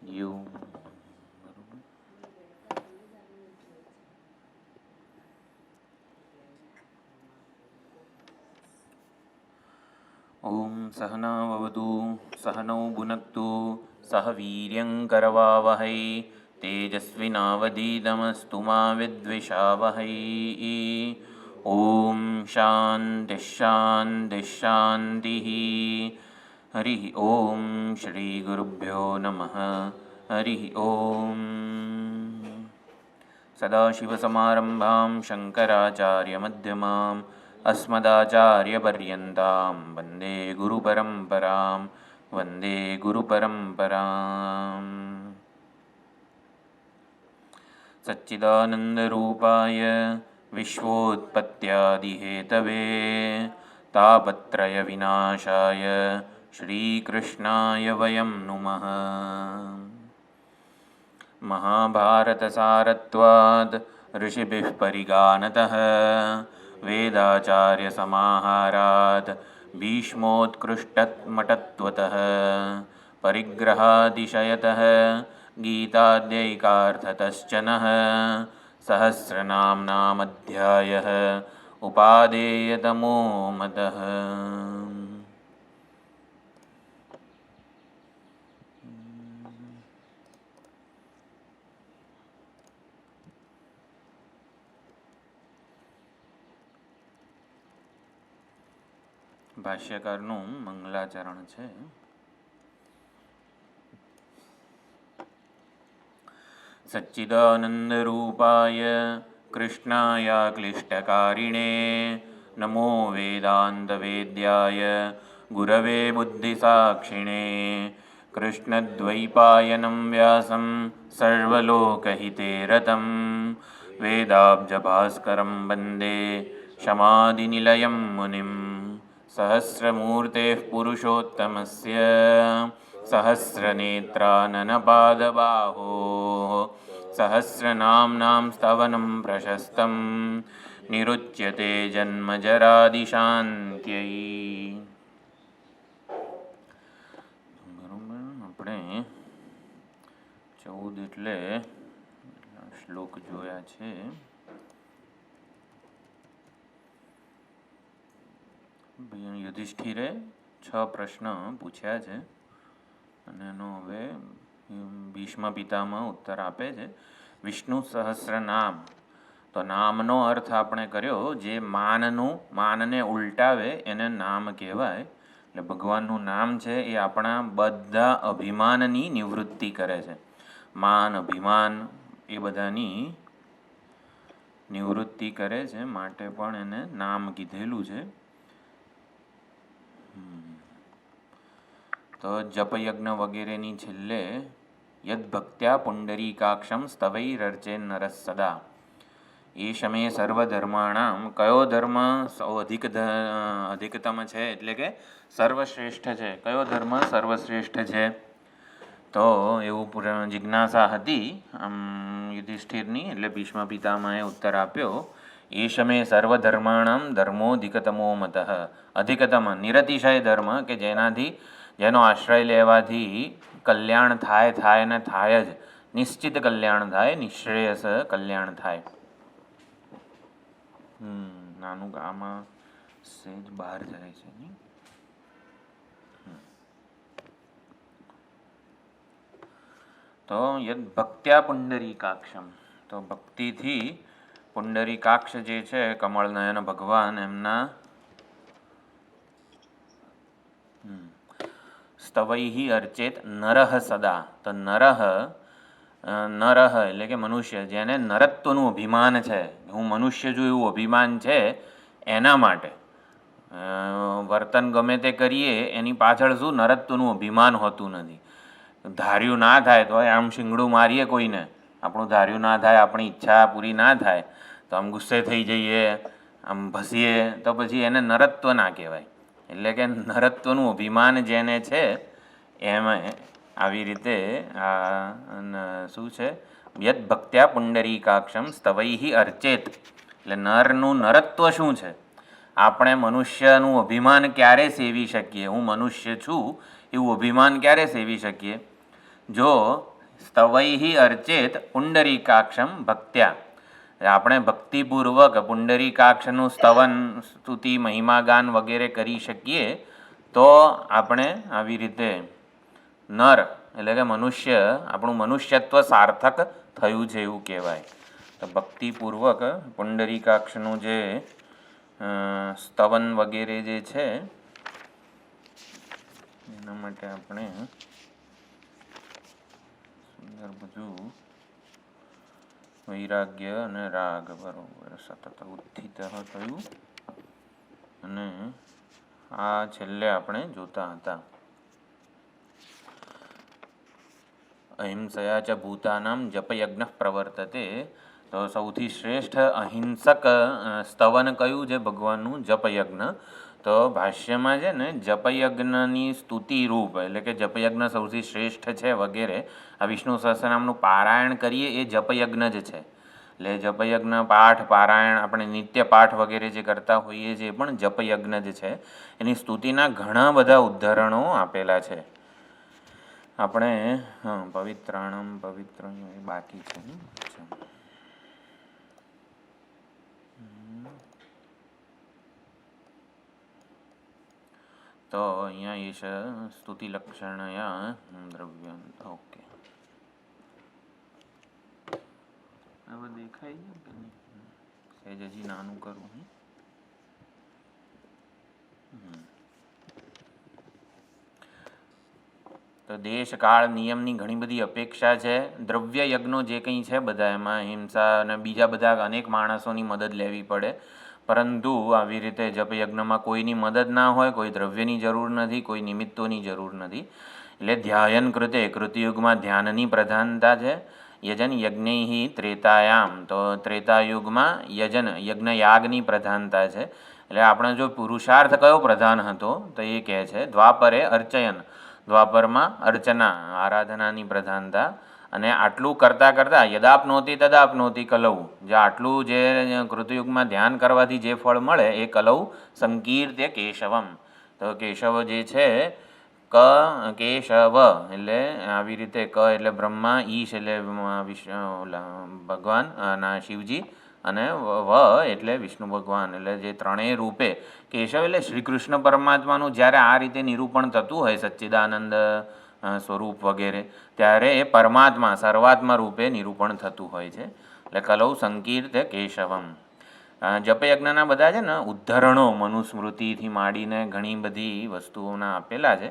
You ઓમ સહનાવવતુ સહનૌ ભુનક્તુ સહ વીર્યંકરવાવહૈ તેજસ્વિનાવધીતમસ્તુ મા વિદ્વિષાવહૈ. ઓમ શાંતિ શાંતિ શાંતિ. હરિ ઓમ શ્રી ગુરુભ્યો નમઃ. હરિ ઓમ. સદાશિવસમારંભાં શંકરાચાર્યમધ્યમાम् अस्मदाचार्यपर्यन्तां वन्दे गुरुपरम्परां. वन्दे गुरुपरम्पराम्. सच्चिदानन्दरूपाय विश्वोत्पत्त्यादिहेतवे तापत्रयविनाशाय श्रीकृष्णाय वयं नुमः. महाभारतसारत्वात् ऋषिभिः परिगानतः वेदाचार्यसमाहारात् भीष्मोत्कृष्टमठत्वतः परिग्रहातिशयतः गीताद्यैकार्थतश्च नः सहस्रनाम्नामध्यायः उपादेयतमो मतः. ભાષ્યકારનું મંગલાચરણ છે. સચ્ચિદાનંદરૂપાય કૃષ્ણાય ક્લિષ્ટકારિણે નમો વેદાંતવેદ્યાય ગુરવે બુદ્ધિસાક્ષિણે કૃષ્ણદ્વૈપાયनं વ્યાસં સર્વલોકહિતે રतं વેદાબ્જભાસ્કરં વંદે શમાદિનિલયં મુનિં. सहस्रमूर्तेः पुरुषोत्तमस्य सहस्रनेत्राननपादबाहोः सहस्रनाम्नां स्तवनं प्रशस्तं निरुच्यते जन्मजरादिशान्त्यै. આપણે 14 એટલે શ્લોક જોયા છે. યુધિષ્ઠિરે 6 પ્રશ્ન પૂછ્યા છે અને એનો હવે ભીષ્મ પિતામહ ઉત્તર આપે છે. વિષ્ણુ સહસ્ર નામ, તો નામનો અર્થ આપણે કર્યો જે માનને ઉલટાવે એને નામ કહેવાય. એટલે ભગવાનનું નામ છે એ આપણા બધા અભિમાનની નિવૃત્તિ કરે છે. માન અભિમાન એ બધાની નિવૃત્તિ કરે છે, માટે પણ એને નામ કીધેલું છે. તો જપયજ્ઞ વગેરેની છેલ્લે યદ ભક્ત્યા પુંડરીકાક્ષમ સ્તવૈરર્ચે નરસ સદા એ સમયે સર્વધર્માણામ કયો ધર્મ અધિકતમ છે, એટલે કે સર્વશ્રેષ્ઠ છે, કયો ધર્મ સર્વશ્રેષ્ઠ છે? તો એવું જિજ્ઞાસા હતી યુધિષ્ઠિરની. એટલે ભીષ્મ પિતામહે ઉત્તર આપ્યો, એ સમયે સર્વધર્માણામ ધર્મોધિકતમો મતઃ. અધિકતમ નિરતિશય ધર્મ કે જેનો આશ્રય લેવાથી કલ્યાણ થાય ને થાય જ, નિશ્ચિત કલ્યાણ થાય, નિશ્રેયસ કલ્યાણ થાય. નાનું આમાં સેજ બહાર જાય છે નહીં. તો યદ ભક્ત્યા પુંડરીકાક્ષમ, તો ભક્તિથી પુંડરીકાક્ષ જે છે કમળનયન ભગવાન, એમના સ્તવૈહિ અર્ચેત નરહ સદા. તો નરહ એટલે કે મનુષ્ય, જેને નરત્વનું અભિમાન છે, હું મનુષ્ય છું એવું અભિમાન છે, એના માટે વર્તન ગમે તે કરીએ એની પાછળ શું નરત્વનું અભિમાન હોતું નથી. ધાર્યું ના થાય તો આમ શિંગડું મારીએ કોઈને, આપણું ધાર્યું ના થાય, આપણી ઈચ્છા પૂરી ના થાય તો આમ ગુસ્સે થઈ જઈએ, આમ ભસીએ, તો પછી એને નરત્વ ના કહેવાય. એટલે કે નરત્વનું અભિમાન જેને છે એમાં આવી રીતે શું છે, યદ ભક્ત્યા પુંડરીકાક્ષમ સ્તવૈહિ અર્ચેત. એટલે નરનું નરત્વ શું છે? આપણે મનુષ્યનું અભિમાન ક્યારે સેવી શકીએ? હું મનુષ્ય છું એવું અભિમાન ક્યારે સેવી શકીએ? જો સ્તવૈ અર્ચેત પુંડરીકાક્ષમ ભક્ત્યા. આપણે ભક્તિપૂર્વક પુંડરીકાક્ષનું સ્તવન, સ્તુતિ, મહિમાગાન વગેરે કરી શકીએ તો આપણે આવી રીતે નર એટલે કે મનુષ્ય, આપણું મનુષ્યત્વ સાર્થક થયું છે એવું કહેવાય. તો ભક્તિપૂર્વક પુંડરીકાક્ષનું જે સ્તવન વગેરે જે છે એના માટે આપણે સુંદર બધું વૈરાગ્ય અને રાગ બરોબર સતત ઉત્થિત થયું. અને આ છેલ્લે આપણે જોતા હતા અહિંસયા ચ ભૂતાનામ જપયજ્ઞ પ્રવર્તતે. તો સૌથી શ્રેષ્ઠ અહિંસક સ્તવન કયું છે ભગવાનનું? જપયજ્ઞ. તો ભાષ્યમાં છે ને જપયજ્ઞની સ્તુતિ રૂપ એટલે કે જપયજ્ઞ સૌથી શ્રેષ્ઠ છે વગેરે આ વિષ્ણુ સહસ્રનામનું પારાયણ કરીએ એ જપયજ્ઞ જ છે. એટલે જપયજ્ઞ પાઠ પારાયણ આપણે નિત્ય પાઠ વગેરે જે કરતા હોઈએ છીએ એ પણ જપયજ્ઞ જ છે. એની સ્તુતિના ઘણા બધા ઉદાહરણો આપેલા છે. આપણે પવિત્રાણમ પવિત્ર બાકી છે ને. તો અહીંયા એ છે સ્તુતિ લક્ષણયા દ્રવ્ય. ઓકે, હવે દેખાય છે કે નહીં? સહેજ હજી નાનું કરું. તો દેશ કાળ નિયમની ઘણી બધી અપેક્ષા છે. દ્રવ્ય યજ્ઞો જે કંઈ છે બધા એમાં હિંસા અને બીજા બધા અનેક માણસોની મદદ લેવી પડે, પરંતુ આવી રીતે જપયજ્ઞમાં કોઈની મદદ ના હોય, કોઈ દ્રવ્યની જરૂર નથી, કોઈ નિમિત્તોની જરૂર નથી. એટલે ધ્યાયન કૃતે કૃતયુગમાં ધ્યાનની પ્રધાનતા છે. યજન યજ્ઞૈ ત્રેતાયામ. તો ત્રેતાયુગમાં યજન યજ્ઞયાગની પ્રધાનતા છે. એટલે આપણે જો પુરુષાર્થ કયો પ્રધાન હતો તો એ કહે છે દ્વાપરે અર્ચયન. દ્વાપરમાં અર્ચના આરાધનાની પ્રધાનતા. અને આટલું કરતાં કરતાં યદાપનોતી તદાપનોતી કલૌ. જે આટલું જે કૃતયુગમાં ધ્યાન કરવાથી જે ફળ મળે એ કલૌ સંકીર્ત્ય કેશવમ. તો કેશવ જે છે કેશવ એટલે આવી રીતે ક એટલે બ્રહ્મા, ઈશ એટલે ભગવાન ના શિવજી, અને વ એટલે વિષ્ણુ ભગવાન. એટલે જે ત્રણેય રૂપે કેશવ એટલે શ્રી કૃષ્ણ પરમાત્માનું જ્યારે આ રીતે નિરૂપણ થતું હોય સચ્ચિદાનંદ સ્વરૂપ વગેરે, ત્યારે એ પરમાત્મા સર્વાત્મા રૂપે નિરૂપણ થતું હોય છે. એટલે કલૌ સંકીર્ત કેશવમ. જપયજ્ઞના બધા છે ને ઉદ્ધરણો મનુસ્મૃતિથી માંડીને ઘણી બધી વસ્તુઓના આપેલા છે.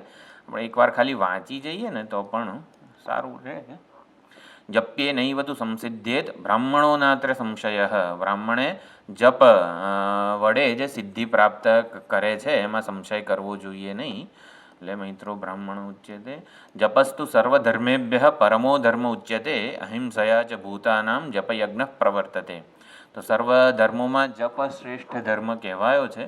આપણે એકવાર ખાલી વાંચી જઈએ ને તો પણ સારું રહે. જપ્યે નૈવતુ સંસિદ્ધેત બ્રાહ્મણો નાત્ર સંશય. બ્રાહ્મણે જપ વડે જે સિદ્ધિ પ્રાપ્ત કરે છે એમાં સંશય કરવો જોઈએ નહીં. એટલે મિત્રો બ્રાહ્મણ ઉચ્યતે. જપસ્તુ સર્વધર્મેભ્ય પરમો ધર્મ ઉચ્યતે અહિંસયા ચ ભૂતાનામ જપયજ્ઞ પ્રવર્તતે. તો સર્વ ધર્મોમાં જપ શ્રેષ્ઠ ધર્મ કહેવાયો છે.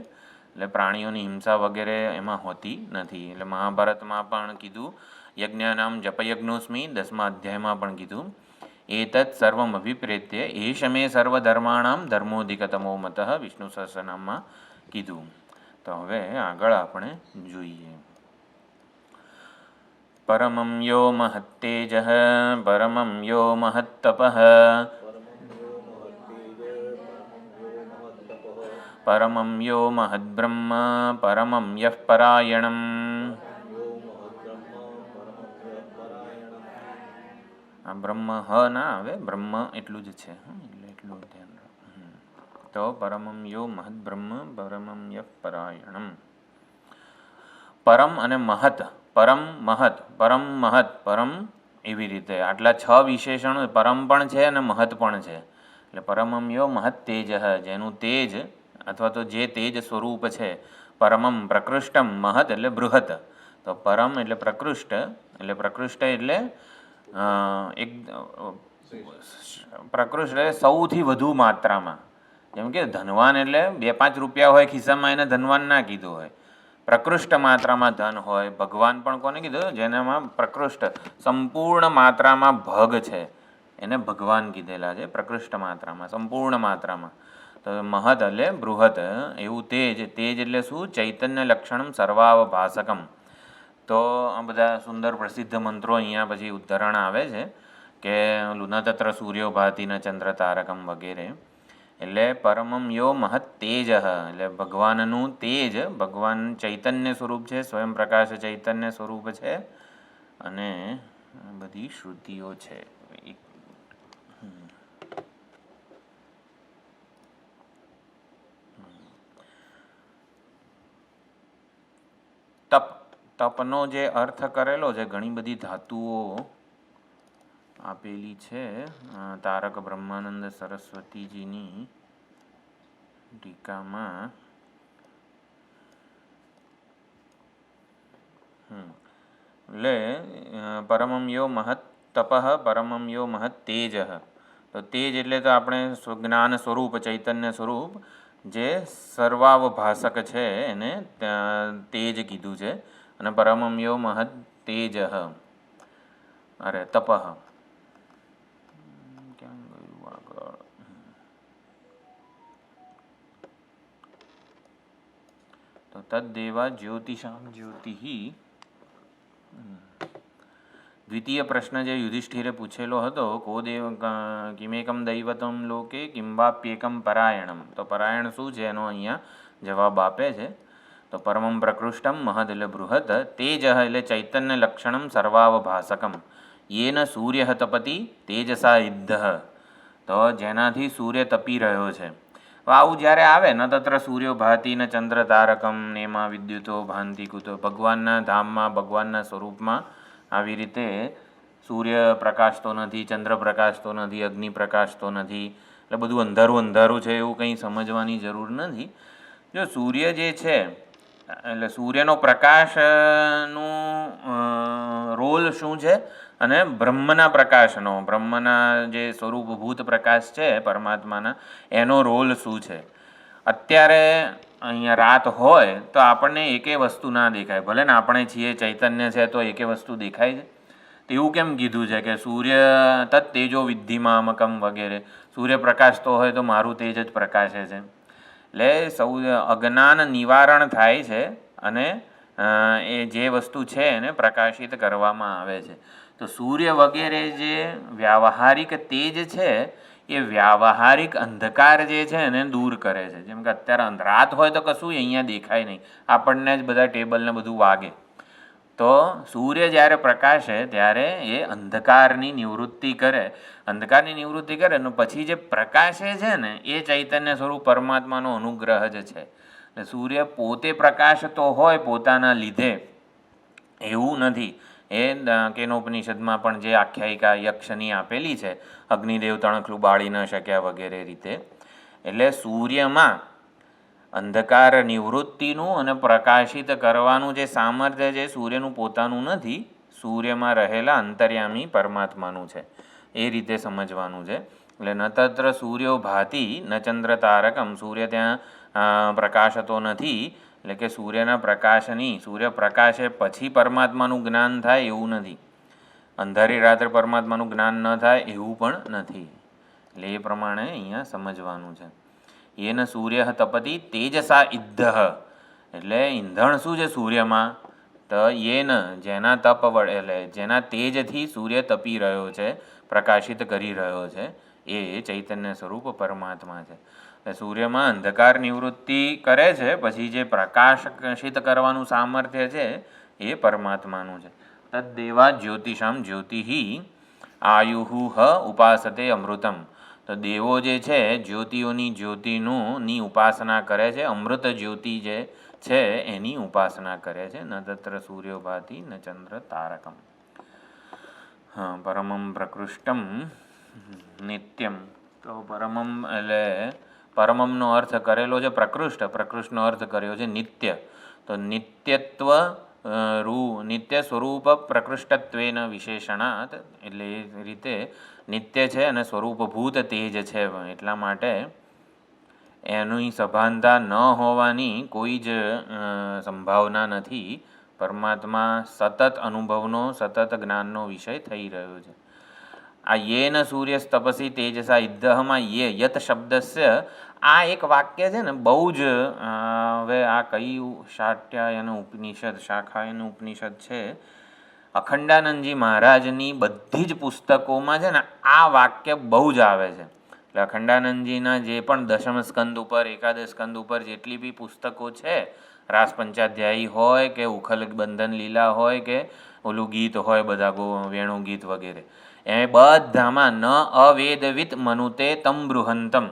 એટલે પ્રાણીઓની હિંસા વગેરે એમાં હોતી નથી. એટલે મહાભારતમાં પણ કીધું યજ્ઞાનામ જપયજ્ઞોસ્મિ 10મા અધ્યાયમાં પણ કીધું એતत् સર્વમ અભિપ્રેત્ય એષ મે સર્વધર્માણામ ધર્મોધિકતમો મતઃ વિષ્ણુ સહસ્રનામમાં કીધું. તો હવે આગળ આપણે જોઈએ. પરમં યો મહત્તેજઃ પરમં યો મહત્તપઃ પરમં યો મહદ્બ્રહ્મ પરમં યઃ પરાયણમ. આ બ્રહ્મ હ ના આવે, બ્રહ્મ એટલું જ છે, એટલે એટલું ધ્યાન રાખો. તો પરમં યો મહદ્બ્રહ્મ પરમં યઃ પરાયણમ. પરમ અને મહત, પરમ મહત, પરમ મહત, પરમ એવી રીતે આટલા 6 વિશેષણો પરમ પણ છે અને મહત પણ છે. એટલે પરમં યો મહત તેજ, જેનું તેજ અથવા તો જે તેજ સ્વરૂપ છે. પરમમ પ્રકૃષ્ટમ, મહત એટલે બૃહત. તો પરમ એટલે પ્રકૃષ્ટ, એટલે પ્રકૃષ્ટ એટલે એક પ્રકૃષ્ટ એટલે સૌથી વધુ માત્રામાં. જેમ કે ધનવાન એટલે 2-5 રૂપિયા હોય ખિસ્સામાં એને ધનવાન ના કીધું હોય. પ્રકૃષ્ટ માત્રામાં ધન હોય. ભગવાન પણ કોને કીધું? જેનામાં પ્રકૃષ્ટ સંપૂર્ણ માત્રામાં ભગ છે એને ભગવાન કીધેલા છે. પ્રકૃષ્ટ માત્રામાં, સંપૂર્ણ માત્રામાં. તો મહત એટલે બૃહત એવું તેજ. તેજ એટલે શું? ચૈતન્ય લક્ષણમ સર્વાવભાસકમ. તો આ બધા સુંદર પ્રસિદ્ધ મંત્રો અહીંયા પછી ઉદ્ધરણ આવે છે કે ન તત્ર સૂર્યો ભાતિ ન ચંદ્ર તારકમ વગેરે. એટલે પરમમ યો મહત તેજ, એટલે ભગવાનનું તેજ, ભગવાન ચૈતન્ય સ્વરૂપ છે, સ્વયં પ્રકાશ ચૈતન્ય સ્વરૂપ છે, અને બધી શ્રુતિઓ છે. તપ, તપનો જે અર્થ કરેલો છે, ઘણી બધી ધાતુઓ આપેલી છે તારક બ્રહ્માનંદ સરસ્વતીજીની ટીકામાં. એટલે પરમમ યો મહત તપઃ પરમમ યો મહત તેજ. તો તેજ એટલે તો આપણે જ્ઞાન સ્વરૂપ ચૈતન્ય સ્વરૂપ જે સર્વાવભાષક છે એને તેજ કીધું છે. અને પરમમ યો મહત તેજ અરે તપઃ. ક્યાં ગયું આગળ? તો તદ્દેવા જ્યોતિષામ જ્યોતિઃ. દ્વિતીય પ્રશ્ન જે યુધિષ્ઠિરે પૂછેલો હતો, કો દેવ કિમેકમ દૈવતમ લોકે કિંબાપ્યેકમ પરાયણમ. તો પરાયણ શું છે એનો અહીંયા જવાબ આપે છે. તો પરમમ પ્રકૃષ્ટમ મહદ એટલે બૃહદ, તેજ એટલે ચૈતન્ય લક્ષણમ સર્વાવભાસકમ, યેન સૂર્ય તપતિ તેજસા ઇદ્ધ. તો જેનાથી સૂર્ય તપી રહ્યો છે. આવું જ્યારે આવે ન તત્ર સૂર્યો ભાતિ ન ચંદ્ર તારકમ નેમાં વિદ્યુતો ભાંતિ કુતો, ભગવાનના ધામમાં ભગવાનના સ્વરૂપમાં આવી રીતે સૂર્ય પ્રકાશતો નથી, ચંદ્ર પ્રકાશતો નથી, અગ્નિ પ્રકાશતો નથી, એટલે બધું અંધારું અંધારું છે એવું કંઈ સમજવાની જરૂર નથી. જો સૂર્ય જે છે એટલે સૂર્યનો પ્રકાશનું રોલ શું છે અને બ્રહ્મના પ્રકાશનો, બ્રહ્મના જે સ્વરૂપભૂત પ્રકાશ છે પરમાત્માના, એનો રોલ શું છે. અત્યારે અહીંયા રાત હોય તો આપણને એકે વસ્તુ ના દેખાય, ભલે ને આપણે છીએ ચૈતન્ય છે તો એકે વસ્તુ દેખાય છે. તો એવું કેમ કીધું છે કે સૂર્ય તત્ તેજો વિદ્ધિમામકમ વગેરે, સૂર્ય પ્રકાશતો હોય તો મારું તેજ જ પ્રકાશે છે. એટલે અજ્ઞાન નિવારણ થાય છે અને એ જે વસ્તુ છે એને પ્રકાશિત કરવામાં આવે છે. તો સૂર્ય વગેરે જે વ્યાવહારિક તેજ છે એ વ્યાવહારિક અંધકાર જે છે એને દૂર કરે છે. જેમ કે અત્યારે રાત હોય તો કશું અહીંયા દેખાય નહીં, આપણને જ બધા ટેબલને બધું વાગે. તો સૂર્ય જ્યારે પ્રકાશે ત્યારે એ અંધકારની નિવૃત્તિ કરે, અંધકારની નિવૃત્તિ કરે ને પછી જે પ્રકાશે છે ને એ ચૈતન્ય સ્વરૂપ પરમાત્માનો અનુગ્રહ જ છે. સૂર્ય પોતે પ્રકાશતો હોય પોતાના લીધે એવું નથી. એ કેનોપનિષદમાં પણ જે આખ્યાયિકા યક્ષની આપેલી છે, અગ્નિદેવ તણખલું બાળી ન શક્યા વગેરે રીતે. એટલે સૂર્યમાં અંધકાર નિવૃત્તિનું અને પ્રકાશિત કરવાનું જે સામર્થ્ય છે સૂર્યનું પોતાનું નથી, સૂર્યમાં રહેલા અંતર્યામી પરમાત્માનું છે. એ રીતે સમજવાનું છે. એટલે ન તત્ર સૂર્યો ભાતિ ન ચંદ્ર તારકમ, સૂર્ય ત્યાં પ્રકાશતો નથી, એટલે કે સૂર્યના પ્રકાશની, સૂર્ય પ્રકાશે પછી પરમાત્માનું જ્ઞાન થાય એવું નથી, અંધારી રાત્રે પરમાત્માનું જ્ઞાન ન થાય એવું પણ નથી. એટલે એ પ્રમાણે અહીંયા સમજવાનું છે. યેન સૂર્ય તપતિ તેજસા ઇદ્ધ, એટલે ઈંધણ શું છે સૂર્યમાં? તો યેન જેના તપ વડે, એટલે જેના તેજથી સૂર્ય તપી રહ્યો છે, પ્રકાશિત કરી રહ્યો છે, એ ચૈતન્ય સ્વરૂપ પરમાત્મા છે. સૂર્યમાં અંધકાર નિવૃત્તિ કરે છે, પછી જે પ્રકાશિત કરવાનું સામર્થ્ય છે એ પરમાત્માનું છે. તદ્દેવા જ્યોતિષામ જ્યોતિઃ આયુઃ ઉપાસતે અમૃતમ. તો દેવો જે છે જ્યોતિની ઉપાસના કરે છે, અમૃત જ્યોતિ જે છે એની ઉપાસના કરે છે. ન તત્ર સૂર્યો ભાતિ ન ચંદ્ર તારકમ. પરમમ પ્રકૃષ્ટમ નિત્યમ. તો પરમમ એટલે પરમમનો અર્થ કરેલો છે પ્રકૃષ્ટ, પ્રકૃષ્ટનો અર્થ કર્યો છે નિત્ય. તો નિત્યત્વ નિત્ય સ્વરૂપ પ્રકૃષ્ટત્વેન વિશેષણાત, એટલે એ રીતે નિત્ય છે અને સ્વરૂપભૂત તેજ છે, એટલા માટે એની સભાનતા ન હોવાની કોઈ જ સંભાવના નથી. પરમાત્મા સતત અનુભવનો, સતત જ્ઞાનનો વિષય થઈ રહ્યો છે. આ યેન સૂર્યસ્તપસી તેજસા ઇદ્ધહમાં યત શબ્દસ્ય આ એક વાક્ય છે ને બહુ જ હવે આ કઈ શાટ્યાયન ઉપનિષદ શાખાયન ઉપનિષદ છે, અખંડાનંદજી મહારાજની બધી જ પુસ્તકોમાં છે ને આ વાક્ય બહુ જ આવે છે. એટલે અખંડાનંદજીના જે પણ દશમ સ્કંદ ઉપર, એકાદશ સ્કંદ ઉપર જેટલી બી પુસ્તકો છે, રાસ પંચાધ્યાયી હોય કે ઉખલ બંધન લીલા હોય કે ઓલું ગીત હોય બધા વેણુ ગીત વગેરે, એ બધામાં ન અવેદવિત મનુતે તમ બૃહંતમ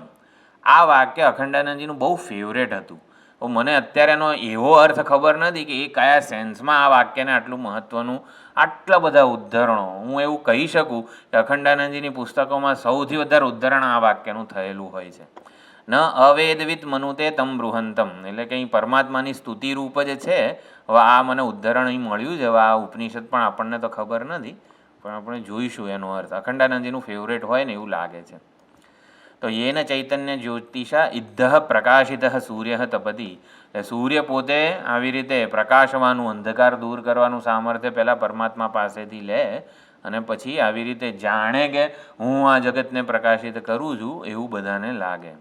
આ વાક્ય અખંડાનંદજીનું બહુ ફેવરેટ હતું. મને અત્યારે એનો એવો અર્થ ખબર નથી કે એ કયા સેન્સમાં આ વાક્યને આટલું મહત્ત્વનું, આટલા બધા ઉદ્ધરણો, હું એવું કહી શકું કે અખંડાનંદજીની પુસ્તકોમાં સૌથી વધારે ઉદ્ધરણ આ વાક્યનું થયેલું હોય છે. ન અવેદવિત મનુતે તમ બૃહંતમ એટલે કે અહીં પરમાત્માની સ્તુતિ રૂપ જ છે. હવે આ મને ઉદ્ધરણ અહીં મળ્યું છે, હવે આ ઉપનિષદ પણ આપણને તો ખબર નથી, પણ આપણે જોઈશું એનો અર્થ. અખંડાનંદજીનું ફેવરેટ હોય ને એવું લાગે છે. તો યેન ચૈતન્ય જ્યોતિષા ઇદ્ધ પ્રકાશિત સૂર્ય તપતી, એટલે સૂર્ય પોતે આવી રીતે પ્રકાશવાનું, અંધકાર દૂર કરવાનું સામર્થ્ય પહેલાં પરમાત્મા પાસેથી લે અને પછી આવી રીતે જાણે કે હું આ જગતને પ્રકાશિત કરું છું એવું બધાને લાગે.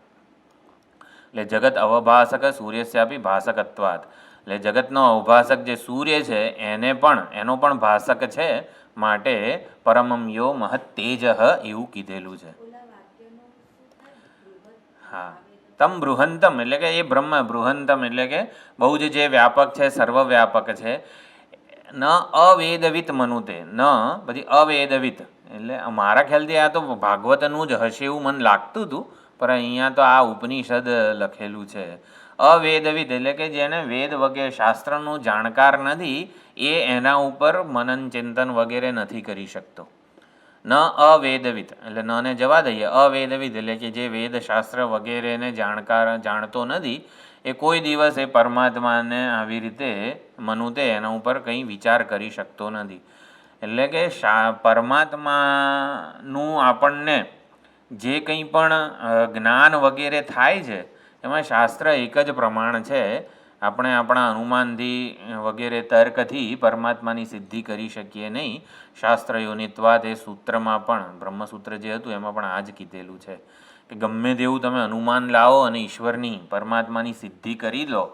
એટલે જગત અવભાસક સૂર્યસ્યાપી ભાસકત્વાત, એટલે જગતનો અવભાસક જે સૂર્ય છે એનો પણ ભાસક છે, માટે પરમમ યો મહત તેજ એવું કીધેલું છે. હા, તમ બૃહંતમ એટલે કે એ બ્રહ્મ, બૃહંતમ એટલે કે બહુ જ જે વ્યાપક છે, સર્વવ્યાપક છે. ન અવેદવિત મનુતે, ન પછી અવેદવિત એટલે મારા ખ્યાલથી આ તો ભાગવતનું જ હશે એવું મને લાગતું હતું, પણ અહીંયા તો આ ઉપનિષદ લખેલું છે. અવેદવિત એટલે કે જેને વેદ વગેરે શાસ્ત્રનું જાણકાર નથી એ એના ઉપર મનન ચિંતન વગેરે નથી કરી શકતો. ન અવેદવિત એટલે નને જવા દઈએ, અવેદવિત એટલે કે જે વેદશાસ્ત્ર વગેરેને જાણતો નથી એ કોઈ દિવસ એ પરમાત્માને આવી રીતે મનુતે એના ઉપર કંઈ વિચાર કરી શકતો નથી. એટલે કે પરમાત્માનું આપણને જે કંઈ પણ જ્ઞાન વગેરે થાય છે એમાં શાસ્ત્ર એક જ પ્રમાણ છે. આપણે આપણા અનુમાનથી વગેરે તર્કથી પરમાત્માની સિદ્ધિ કરી શકીએ નહીં. શાસ્ત્ર યોનિત્વાદ એ સૂત્રમાં પણ, બ્રહ્મસૂત્ર જે હતું એમાં પણ આ જ કીધેલું છે કે ગમે તેવું તમે અનુમાન લાવો અને ઈશ્વરની, પરમાત્માની સિદ્ધિ કરી લો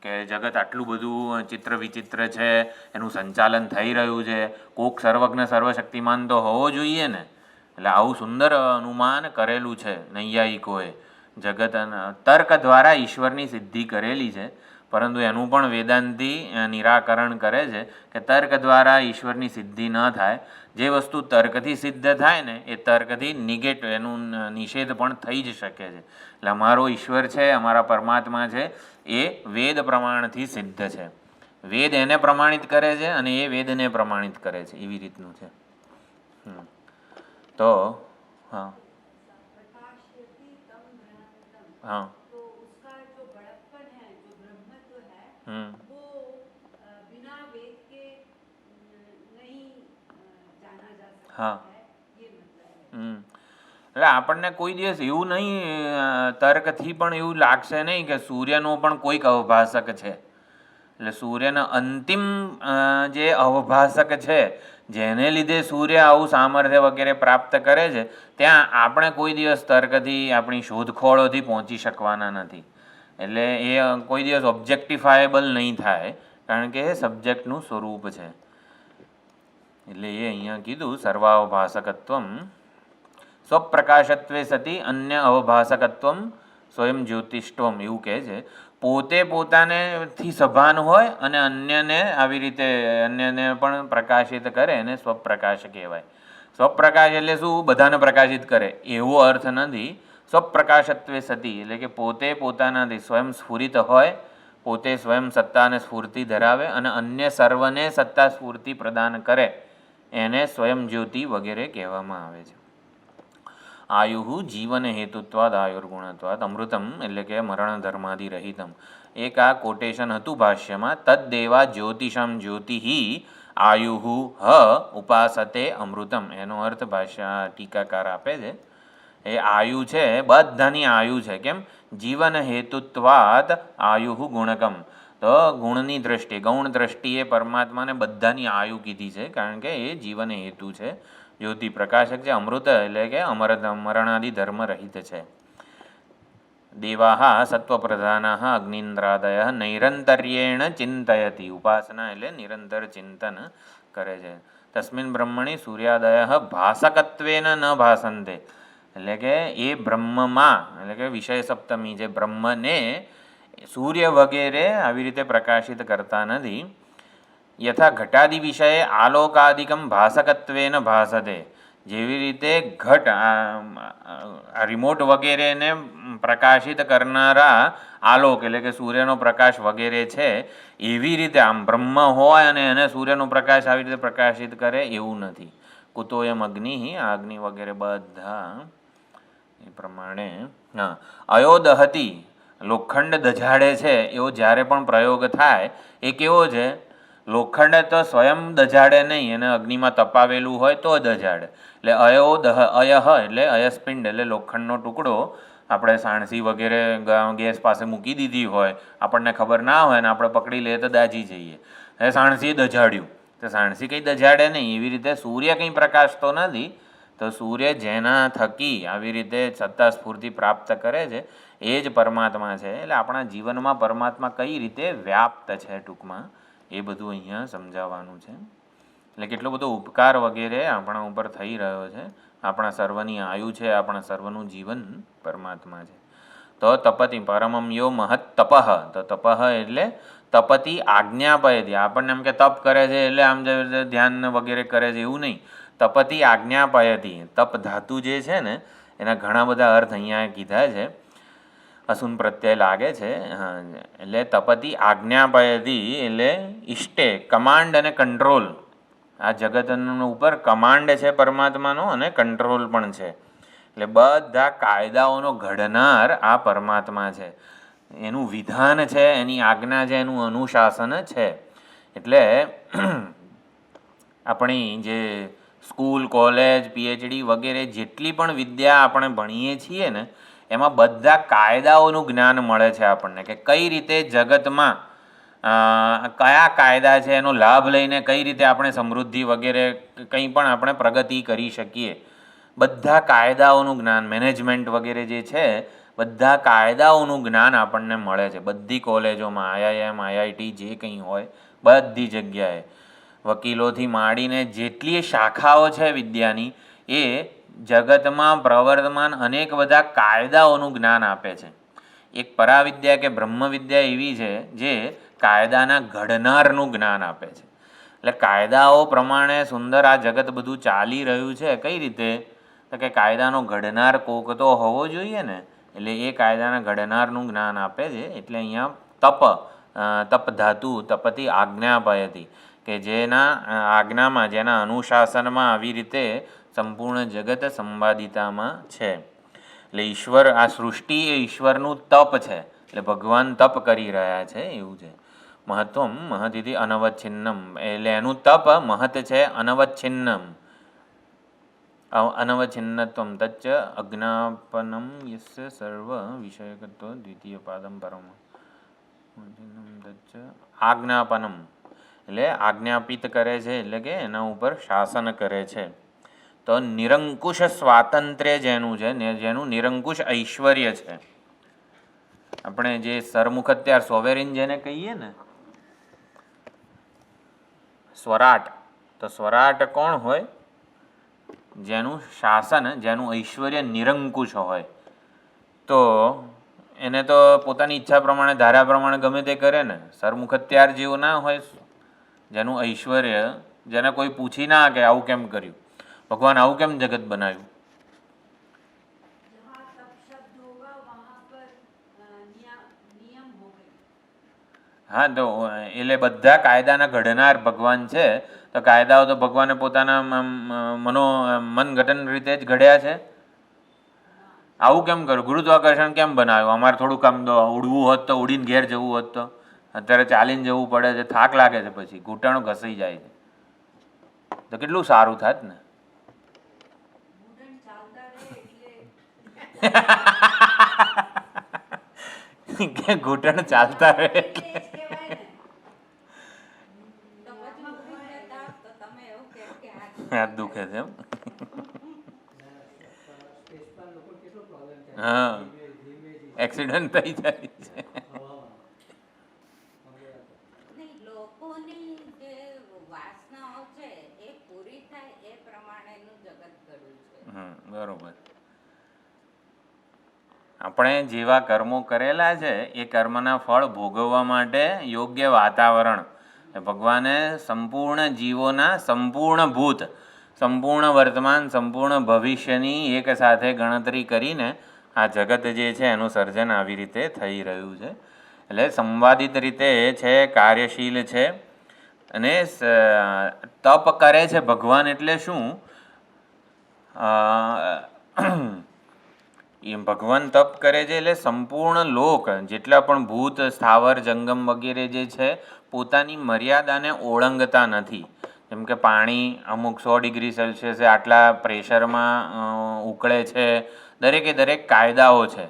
કે જગત આટલું બધું ચિત્ર વિચિત્ર છે, એનું સંચાલન થઈ રહ્યું છે, કોક સર્વજ્ઞ સર્વશક્તિમાન તો હોવો જોઈએ ને. એટલે આવું સુંદર અનુમાન કરેલું છે નૈયાયિકોએ. જગત તર્ક દ્વારા ઈશ્વરની સિદ્ધિ કરેલી છે, પરંતુ એનું પણ વેદાંતી નિરાકરણ કરે છે કે તર્ક દ્વારા ઈશ્વરની સિદ્ધિ ન થાય. જે વસ્તુ તર્કથી સિદ્ધ થાય ને એ તર્કથી નિગેટ, એનું નિષેધ પણ થઈ જ શકે છે. એટલે અમારો ઈશ્વર છે, અમારા પરમાત્મા છે એ વેદ પ્રમાણથી સિદ્ધ છે. વેદ એને પ્રમાણિત કરે છે અને એ વેદને પ્રમાણિત કરે છે, એવી રીતનું છે. તો હા હા હા એટલે આપણને કોઈ દિવસ એવું નહીં, તર્કથી પણ એવું લાગશે નહીં કે સૂર્યનો પણ કોઈક અવભાસક છે. એટલે સૂર્યના અંતિમ જે અવભાસક છે, જેને લીધે સૂર્ય આવું સામર્થ્ય વગેરે પ્રાપ્ત કરે છે, ત્યાં આપણે કોઈ દિવસ તર્કથી આપણી શોધખોળોથી પહોંચી શકવાના નથી. એટલે એ કોઈ દિવસ ઓબ્જેક્ટિફાયેબલ નહીં થાય, કારણ કે એ સબ્જેક્ટનું સ્વરૂપ છે. એટલે એ અહીંયા કીધું સર્વાવભાસકત્વમ સ્વપ્રકાશત્વે સતી અન્ય અવભાસકત્વમ સ્વયં જ્યોતિષ્ઠમ એવું કહે છે. પોતે પોતાનેથી સભાન હોય અને અન્યને આવી રીતે અન્યને પણ પ્રકાશિત કરે એને સ્વપ્રકાશ કહેવાય. સ્વપ્રકાશ એટલે શું? બધાને પ્રકાશિત કરે એવો અર્થ નથી. સ્વપ્રકાશત્વે સતી એટલે કે પોતે પોતાનાથી સ્વયં સ્ફુરિત હોય, પોતે સ્વયં સત્તા અને સ્ફૂર્તિ ધરાવે અને અન્ય સર્વને સત્તા સ્ફૂર્તિ પ્રદાન કરે, એને સ્વયં જ્યોતિ વગેરે કહેવામાં આવે છે. આયુ જીવન હેતુત્વાદ આયુર્ગુણત્વાદ અમૃતમ એટલે કે મરણ ધર્માદિ રહિતમ. એક આ કોટેશન હતું ભાષ્યમાં, તદ્દેવા જ્યોતિષમ જ્યોતિ આયુ ઉપાસતે અમૃતમ. એનો અર્થ ભાષ્ય ટીકાકાર આપે છે. એ આયુ છે બધાની આયુ છે. કેમ? જીવન હેતુત્વાદ આયુ ગુણકમ. તો ગુણની દ્રષ્ટિએ, ગૌણ દ્રષ્ટિએ પરમાત્માને બધાની આયુ કીધી છે, કારણ કે એ જીવન હેતુ છે. જ્યોતિ પ્રકાશક છે, અમૃત એટલે કે મરણાદિ ધર્મ રહિત છે. દેવાહ સત્વપ્રધાનાહ અગ્નિન્દ્રાદય નૈરંતર્યેણ ચિંતયતિ, ઉપાસના એટલે નિરંતર ચિંતન કરે છે. તસ્મિન બ્રહ્મણી સૂર્યાદય ભાસકત્વેન ન ભાસંતે, એટલે કે એ બ્રહ્મમાં એટલે કે વિષય સપ્તમી જે બ્રહ્મને સૂર્ય વગેરે આવી રીતે પ્રકાશિત કરતા નથી. યથા ઘટાદિ વિષયે આલોકાદિકમ ભાસકત્વેન ભાસતે, જેવી રીતે ઘટ આ રિમોટ વગેરેને પ્રકાશિત કરનારા આલોક એટલે કે સૂર્યનો પ્રકાશ વગેરે છે, એવી રીતે આમ બ્રહ્મ હોય અને એને સૂર્યનો પ્રકાશ આવી રીતે પ્રકાશિત કરે એવું નથી. કુતોયમ અગ્નિ, આ અગ્નિ વગેરે બધા એ પ્રમાણે. અયોદહતી, લોખંડ દજાડે છે એવો જ્યારે પણ પ્રયોગ થાય એ કેવો છે? લોખંડ તો સ્વયં દજાડે નહીં, એને અગ્નિમાં તપાવેલું હોય તો દજાડે. એટલે અયોદહ, અયહ એટલે અયસ્પિંડ એટલે લોખંડનો ટુકડો આપણે સાણસી વગેરે ગેસ પાસે મૂકી દીધી હોય, આપણને ખબર ના હોય ને આપણે પકડી લઈએ તો દાજી જઈએ. હવે સાણસીએ દજાડ્યું તો સાણસી કંઈ દજાડે નહીં. એવી રીતે સૂર્ય કંઈ પ્રકાશતો નથી, તો સૂર્ય જેના થકી આવી રીતે સત્તા સ્ફૂર્તિ પ્રાપ્ત કરે છે એ જ પરમાત્મા છે. એટલે આપણા જીવનમાં પરમાત્મા કઈ રીતે વ્યાપ્ત છે ટૂંકમાં એ બધું અહીંયા સમજાવવાનું છે. એટલે કેટલો બધો ઉપકાર વગેરે આપણા ઉપર થઈ રહ્યો છે. આપણા સર્વની આયુ છે, આપણા સર્વનું જીવન પરમાત્મા છે. તો તપતિ પરમમ યો મહત તપઃ, તો તપઃ એટલે તપતિ આજ્ઞાપયતી, આપણને એમ કે તપ કરે છે એટલે આમ જે ધ્યાન વગેરે કરે છે એવું નહીં. તપતિ આજ્ઞાપયતી, તપ ધાતુ જે છે ને એના ઘણા બધા અર્થ અહીંયા કીધા છે, અસુન પ્રત્યય લાગે છે. એટલે તપતિ આજ્ઞાપયતી એટલે ઇષ્ટે કમાન્ડ અને કંટ્રોલ, આ જગતનો ઉપર કમાન્ડ છે પરમાત્માનો અને કંટ્રોલ પણ છે. એટલે બધા કાયદાઓનો ઘડનાર આ પરમાત્મા છે, એનું વિધાન છે, એની આજ્ઞા છે, એનું અનુશાસન છે. એટલે આપણી જે સ્કૂલ, કોલેજ, પીએચડી વગેરે જેટલી પણ વિદ્યા આપણે ભણીએ છીએ ને એમાં બધા કાયદાઓનું જ્ઞાન મળે છે આપણને, કે કઈ રીતે જગતમાં કયા કાયદા છે એનો લાભ લઈને કઈ રીતે આપણે સમૃદ્ધિ વગેરે કંઈ પણ આપણે પ્રગતિ કરી શકીએ. બધા કાયદાઓનું જ્ઞાન, મેનેજમેન્ટ વગેરે જે છે બધા કાયદાઓનું જ્ઞાન આપણને મળે છે બધી કોલેજોમાં, આઈઆઈએમ, આઈઆઈટી જે કંઈ હોય બધી જગ્યાએ. વકીલોથી માંડીને જેટલી શાખાઓ છે વિદ્યાની એ જગતમાં પ્રવર્તમાન અનેક બધા કાયદાઓનું જ્ઞાન આપે છે. એક પરાવિદ્યા કે બ્રહ્મવિદ્યા એવી છે જે કાયદાના ઘડનારનું જ્ઞાન આપે છે. એટલે કાયદાઓ પ્રમાણે સુંદર આ જગત બધું ચાલી રહ્યું છે કઈ રીતે? તો કે કાયદાનો ઘડનાર કોક તો હોવો જોઈએ ને, એટલે એ કાયદાના ઘડનારનું જ્ઞાન આપે છે. એટલે અહીંયા તપ ધાતુ તપતિ આજ્ઞાપયતી, કે જેના આજ્ઞામાં જેના અનુશાસનમાં આવી રીતે સંપૂર્ણ જગત સંવાદિતામાં છે. એટલે ઈશ્વર, આ સૃષ્ટિ એ ઈશ્વરનું તપ છે, એટલે ભગવાન તપ કરી રહ્યા છે એવું છે. મહત્વમ મહતિથિ અનવચ્છિન્નમ, એટલે એનું તપ મહત છે અનવચ્છિન્નમ, અનવચ્છિન્નત્વમ તચ્ચ અજ્ઞાપનમ યસ્ય સર્વ વિષયકત્વ દ્વિતીય પાદમ પરમ તચ્ચ આજ્ઞાપનમ એટલે આજ્ઞાપિત કરે છે, એટલે કે એના ઉપર શાસન કરે છે. તો નિરંકુશ સ્વાતંત્ર્ય જેનું છે, જેનું નિરંકુશ ઐશ્વર્ય છે. આપણે જે સરમુખત્યાર સોવેરિન જેને કહીએ ને સ્વરાટ, તો સ્વરાટ કોણ હોય? જેનું શાસન, જેનું ઐશ્વર્ય નિરંકુશ હોય. તો એને તો પોતાની ઈચ્છા પ્રમાણે, ધારા પ્રમાણે ગમે તે કરે ને. સરમુખત્યાર જેવું ના હોય, જેનું ઐશ્વર્ય, જેને કોઈ પૂછી ના કે આવું કેમ કર્યું, ભગવાન આવું કેમ જગત બનાવ્યું. હા, તો એટલે બધા કાયદાના ઘડનાર ભગવાન છે. તો કાયદાઓ તો ભગવાને પોતાના મનગઠન રીતે જ ઘડ્યા છે. આવું કેમ કર્યું, ગુરુત્વાકર્ષણ કેમ બનાવ્યું, અમારે થોડુંક આમ ઉડવું હોત તો, ઉડીને ઘેર જવું હોત તો. અત્યારે ચાલીને જવું પડે છે, થાક લાગે છે, પછી ઘૂંટણો ઘસાઈ જાય છે, તો કેટલું સારું થાત ને. ઘૂંટણ ચાલતા રહે હાથ દુખે છે એમ. હા, એક્સિડન્ટ થઈ જાય છે. નહીં, લોકોની જે વાસનાઓ છે એ પૂરી થાય એ પ્રમાણેનું જગત ઘડ્યું છે. બરોબર. આપણે જેવા કર્મો કરેલા છે એ કર્મના ફળ ભોગવવા માટે યોગ્ય વાતાવરણ ભગવાને સંપૂર્ણ જીવોના સંપૂર્ણ ભૂત, સંપૂર્ણ વર્તમાન, સંપૂર્ણ ભવિષ્યની એક સાથે ગણતરી કરીને આ જગત જે છે એનું સર્જન આવી રીતે થઈ રહ્યું છે. એટલે સંવાદિત રીતે છે, કાર્યશીલ છે અને તપ કરે છે ભગવાન. એટલે શું? એ ભગવાન તપ કરે છે એટલે સંપૂર્ણ લોક, જેટલા પણ ભૂત, સ્થાવર, જંગમ વગેરે જે છે પોતાની મર્યાદાને ઓળંગતા નથી. જેમ કે પાણી અમુક 100°C આટલા પ્રેશરમાં ઉકળે છે, દરેકે દરેક કાયદાઓ છે.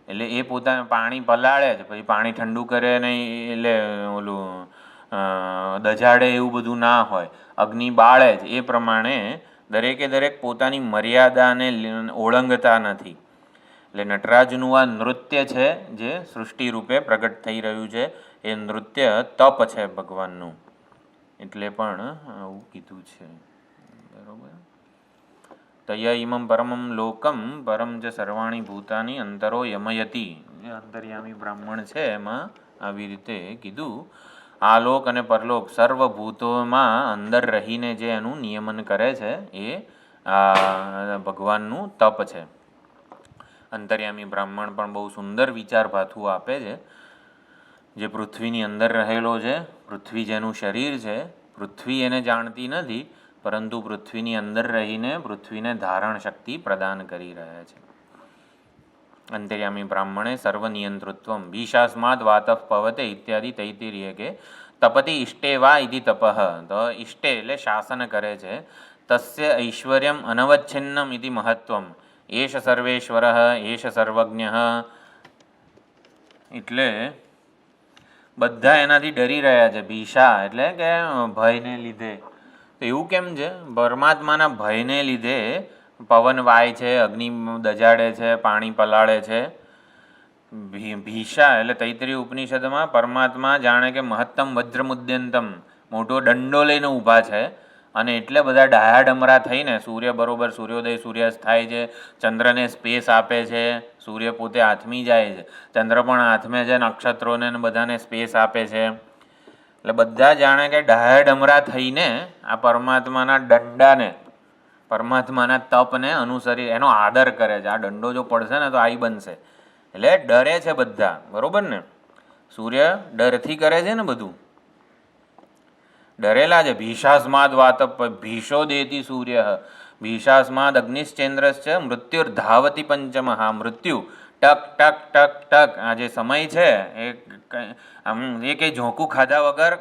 એટલે એ પોતાને પાણી પલાળે જ, પછી પાણી ઠંડુ કરે નહીં, એટલે ઓલું દજાડે એવું બધું ના હોય, અગ્નિ બાળે જ. એ પ્રમાણે દરેકે દરેક પોતાની મર્યાદાને ઓળંગતા નથી. એટલે નટરાજનું આ નૃત્ય છે જે સૃષ્ટિ રૂપે પ્રગટ થઈ રહ્યું છે, એ નૃત્ય તપ છે ભગવાનનું. એટલે પણ આવું કીધું છે. બરોબર. તયા ઇમમ પરમમ લોકમ પરમ જ સર્વાણી ભૂતાની અંતરો યમયતી. જે અંતર્યામી બ્રાહ્મણ છે એમાં આવી રીતે કીધું. આ લોક અને પરલોક સર્વભૂતોમાં અંદર રહીને જે એનું નિયમન કરે છે એ આ ભગવાનનું તપ છે. અંતર્યામી બ્રાહ્મણ પણ બહુ સુંદર વિચાર ભાથું આપે છે. જે પૃથ્વીની અંદર રહેલો છે, પૃથ્વી જેનું શરીર છે, પૃથ્વી એને જાણતી નથી, પરંતુ પૃથ્વીની અંદર રહીને પૃથ્વીને ધારણ શક્તિ પ્રદાન કરી રહ્યા છે. અંતર્યામી બ્રાહ્મણે સર્વનિયંતૃત્વમ ભીષાસ્માદ વાતઃ પવતે ઇત્યાદિ તૈતિરીય કે તપતિ ઇષ્ટે વા ઇતિ તપઃ. તો ઇષ્ટે એટલે શાસન કરે છે. તસ્ય ઐશ્વર્યમ અનવચ્છિન્નમ ઇતિ મહત્વમ. Ash Sarveshwar, ash સર્વજ્ઞ. એટલે બધા એનાથી ડરી રહ્યા છે. ભીષા એટલે કે ભયને લીધે. તો એવું કેમ છે? પરમાત્માના ભયને લીધે પવન વાય છે, અગ્નિ દજાડે છે, પાણી પલાળે છે. ભીષા એટલે તૈત્રીય ઉપનિષદમાં પરમાત્મા જાણે કે મહત્તમ વજ્રમુદ્યંતમ, મોટો દંડો લઈને ઊભા છે. અને એટલે બધા ડાયાડમરા થઈને સૂર્ય બરોબર સૂર્યોદય સૂર્યાસ્ત થાય છે, ચંદ્રને સ્પેસ આપે છે, સૂર્ય પોતે આથમી જાય છે, ચંદ્ર પણ આથમે છે, નક્ષત્રોને બધાને સ્પેસ આપે છે. એટલે બધા જાણે કે ડાયાડમરા થઈને આ પરમાત્માના દંડાને, પરમાત્માના તપને અનુસરી એનો આદર કરે છે. આ દંડો જો પડશે ને તો આઈ બનશે. એટલે ડરે છે બધા. બરોબર ને? સૂર્ય ડરથી કરે છે ને બધું, ડરેલા છે. ભીષાસ્માદ વાત ભીષો દેતી સૂર્ય, ભીષાસ્માદ અગ્નિશ્ચેન્દ્રશ્ચ મૃત્યુર્ધાવતી પંચમ. હા, મૃત્યુ ટક ટક ટક ટક આ જે સમય છે એ કંઈ ઝોંકું ખાધા વગર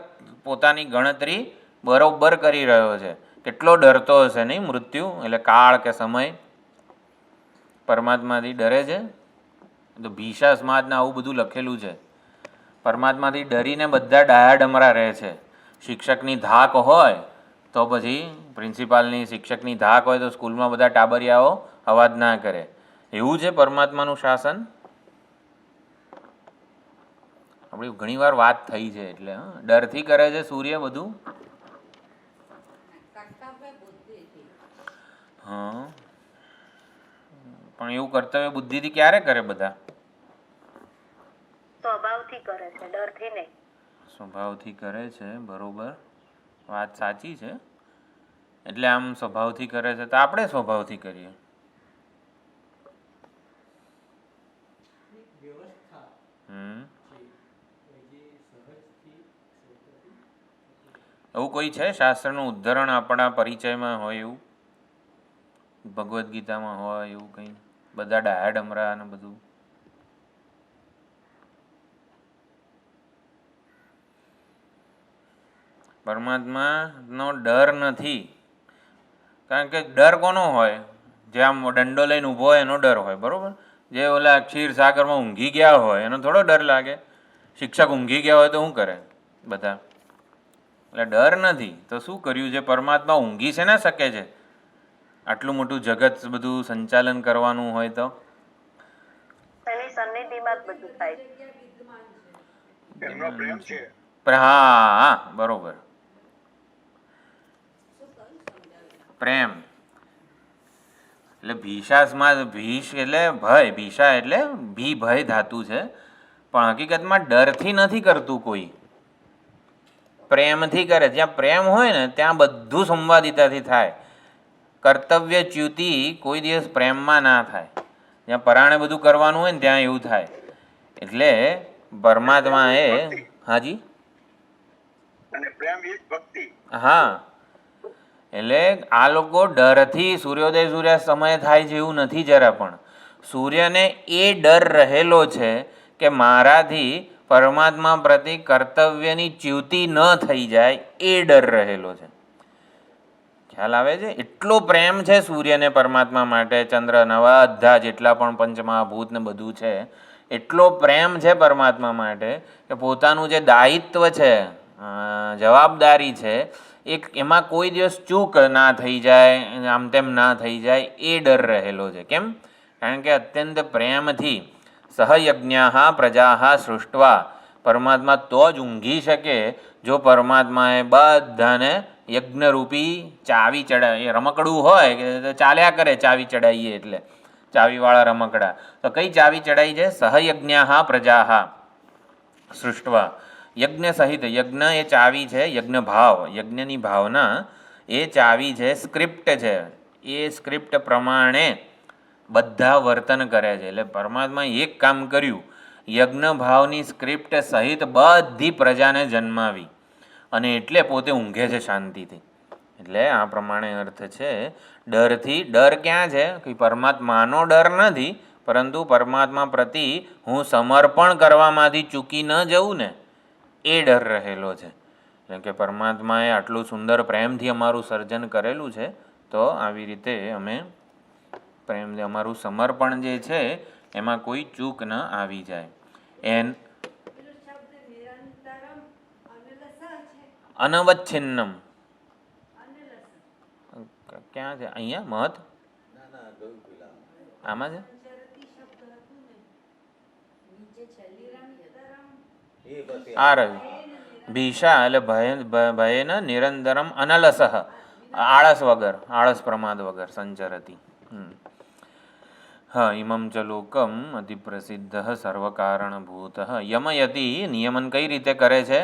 પોતાની ગણતરી બરોબર કરી રહ્યો છે. કેટલો ડરતો હશે નહીં મૃત્યુ, એટલે કાળ કે સમય. પરમાત્માથી ડરે છે. તો ભીષાસ્માદને આવું બધું લખેલું છે. પરમાત્માથી ડરીને બધા ડાયાડમરા રહે છે. શિક્ષકની ધાક હોય તો પછી પ્રિન્સિપાલની, શિક્ષકની ધાક હોય તો સ્કૂલમાં બધા ટાબરિયાઓ અવાજ ના કરે. એવું છે પરમાત્માનું શાસન. આપણી ઘણીવાર વાત થઈ છે. એટલે ડરથી કરે છે સૂર્ય બધું. હા, પણ એવું કર્તવ્ય બુદ્ધિથી ક્યારે કરે બધા? સ્વભાવથી કરે છે, ડરથી નહીં. સ્વભાવથી કરે છે. બરોબર, વાત સાચી છે. એટલે આમ સ્વભાવથી કરે છે તો આપણે સ્વભાવથી કરીએ. એવું કોઈ છે શાસ્ત્રનું ઉદ્ધરણ આપણા પરિચયમાં હોય એવું? ભગવદ્ ગીતામાં હોય એવું કંઈ? બધા ડાયાડમરા અને બધું. પરમાત્માનો ડર નથી. કારણ કે ડર કોનો હોય? જે આમ દંડો લઈને ઊભો હોય એનો ડર હોય. બરાબર? જે ઓલા ક્ષીરસાગરમાં ઊંઘી ગયા હોય એનો થોડો ડર લાગે. શિક્ષક ઊંઘી ગયા હોય તો શું કરે બધા? એટલે ડર નથી. તો શું કર્યું છે? પરમાત્મા ઊંઘી છે ને શકે છે? આટલું મોટું જગત બધું સંચાલન કરવાનું હોય તો જ બધું થાય છે. એમનો પ્રેમ છે. હા હા બરોબર. પ્રેમ એટલે ભીષાસમાં ભીષ એટલે ભય, ભીષા એટલે ભી ભય ધાતુ છે, પણ હકીકતમાં ડરથી નથી કરતું કોઈ, પ્રેમથી કરે. જ્યાં પ્રેમ હોય ને ત્યાં બધું સંવાદિતાથી થાય. કર્તવ્ય ચ્યુતિ કોઈ દિવસ પ્રેમમાં ના થાય. જ્યાં પરાણે બધું કરવાનું હોય ને ત્યાં એવું થાય. એટલે પરમાત્મા એ હાજી અને પ્રેમ એ જ ભક્તિ. હા એટલે આ લોકો ડરથી સૂર્યોદય સૂર્યાસ્ત સમય થાય છે એવું નથી જરા પણ. સૂર્યને એ ડર રહેલો છે કે મારાથી પરમાત્મા પ્રતિ કર્તવ્યની ચ્યુતિ ન થઈ જાય, એ ડર રહેલો છે. ખ્યાલ આવે છે? એટલો પ્રેમ છે સૂર્યને પરમાત્મા માટે, ચંદ્ર નવા બધા જેટલા પણ પંચમહાભૂત ને બધું છે, એટલો પ્રેમ છે પરમાત્મા માટે કે પોતાનું જે દાયિત્વ છે, જવાબદારી છે, એમાં કોઈ દિવસ ચૂક ના થઈ જાય, આમ તેમ ના થઈ જાય, એ ડર રહેલો છે. કેમ? કારણ કે અત્યંત પ્રેમથી સહયજ્ઞા પ્રજા સૃષ્ટવા, પરમાત્મા તો જ ઊંઘી શકે જો પરમાત્માએ બધાને યજ્ઞરૂપી ચાવી ચડાવી. રમકડું હોય કે ચાલ્યા કરે ચાવી ચડાવીએ એટલે, ચાવીવાળા રમકડા. તો કઈ ચાવી ચડાવી છે? સહયજ્ઞા પ્રજા સૃષ્ટવા. યજ્ઞ સહિત, યજ્ઞ એ ચાવી છે, યજ્ઞ ભાવ, યજ્ઞની ભાવના એ ચાવી છે, સ્ક્રિપ્ટ છે. એ સ્ક્રિપ્ટ પ્રમાણે બધા વર્તન કરે છે. એટલે પરમાત્માએ એક કામ કર્યું, યજ્ઞ ભાવની સ્ક્રિપ્ટ સહિત બધી પ્રજાને જન્માવી, અને એટલે પોતે ઊંઘે છે શાંતિથી. એટલે આ પ્રમાણે અર્થ છે ડરથી. ડર ક્યાં છે? કે પરમાત્માનો ડર નથી, પરંતુ પરમાત્મા પ્રતિ હું સમર્પણ કરવામાંથી ચૂકી ન જવું ને, એ ડર રહેલો છે. જેમ કે પરમાત્માએ આટલું સુંદર પ્રેમથી અમારું સર્જન કરેલું છે, તો આવી રીતે અમે પ્રેમથી અમારું સમર્પણ જે છે એમાં કોઈ ચૂક ન આવી જાય. અનવચ્છિન્નમ ક્યાં છે? અહીંયા મહત આમાં છે. આ રહ્યું ભીષા એટલે ભયેન નિરંતરમ અનલસઃ, આળસ વગર, આળસ પ્રમાદ વગર સંચરતી. હા ઇમમ ચ લોકમ અતિપ્રસિદ્ધ સર્વકારણભૂત. યમયતિ નિયમન કઈ રીતે કરે છે?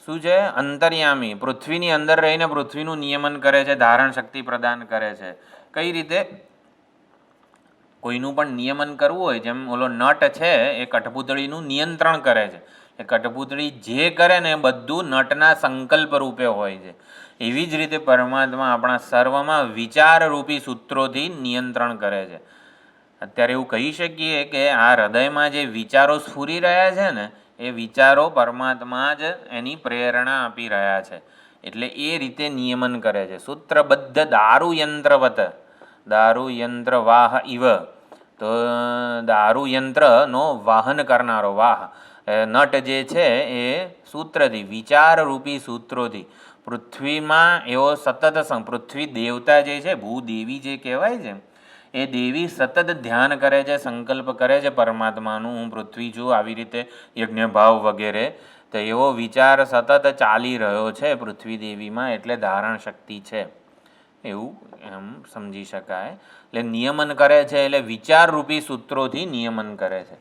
શું છે? અંતર્યામી, પૃથ્વીની અંદર રહીને પૃથ્વીનું નિયમન કરે છે, ધારણ શક્તિ પ્રદાન કરે છે. કઈ રીતે? કોઈનું પણ નિયમન કરવું હોય, જેમ ઓલો નટ છે એ કઠપૂતળીનું નિયંત્રણ કરે છે. એ કઠપૂતળી જે કરે ને એ બધું નટના સંકલ્પ રૂપે હોય છે. એવી જ રીતે પરમાત્મા આપણા સર્વમાં વિચારરૂપી સૂત્રોથી નિયંત્રણ કરે છે. અત્યારે એવું કહી શકીએ કે આ હૃદયમાં જે વિચારો સ્ફુરી રહ્યા છે ને, એ વિચારો પરમાત્મા જ એની પ્રેરણા આપી રહ્યા છે. એટલે એ રીતે નિયમન કરે છે. સૂત્રબદ્ધ દારૂયંત્રવત, દારૂયંત્ર વાહ ઇવ. તો દારૂયંત્રનો વાહન કરનારો વાહ નટ જે છે એ સૂત્રથી, વિચારરૂપી સૂત્રોથી પૃથ્વીમાં એવો સતત પૃથ્વી દેવતા જે છે, ભૂદેવી જે કહેવાય છે, એ દેવી સતત ધ્યાન કરે છે, સંકલ્પ કરે છે પરમાત્માનું, હું પૃથ્વી છું, આવી રીતે યજ્ઞભાવ વગેરે. તો એવો વિચાર સતત ચાલી રહ્યો છે પૃથ્વી દેવીમાં, એટલે ધારણ શક્તિ છે એવું એમ સમજી શકાય. એટલે નિયમન કરે છે એટલે વિચારરૂપી સૂત્રોથી નિયમન કરે છે.